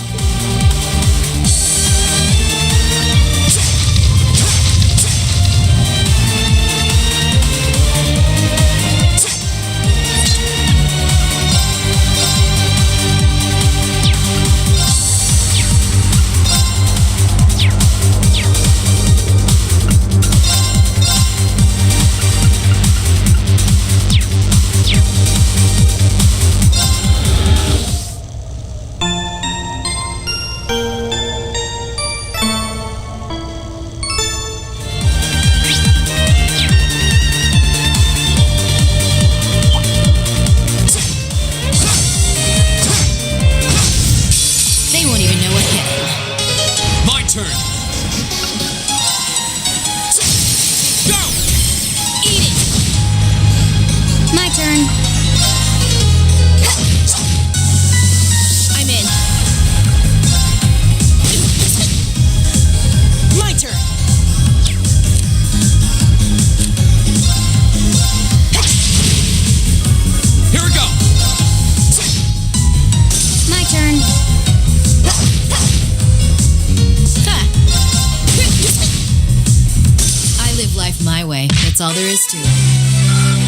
That's all there is to it.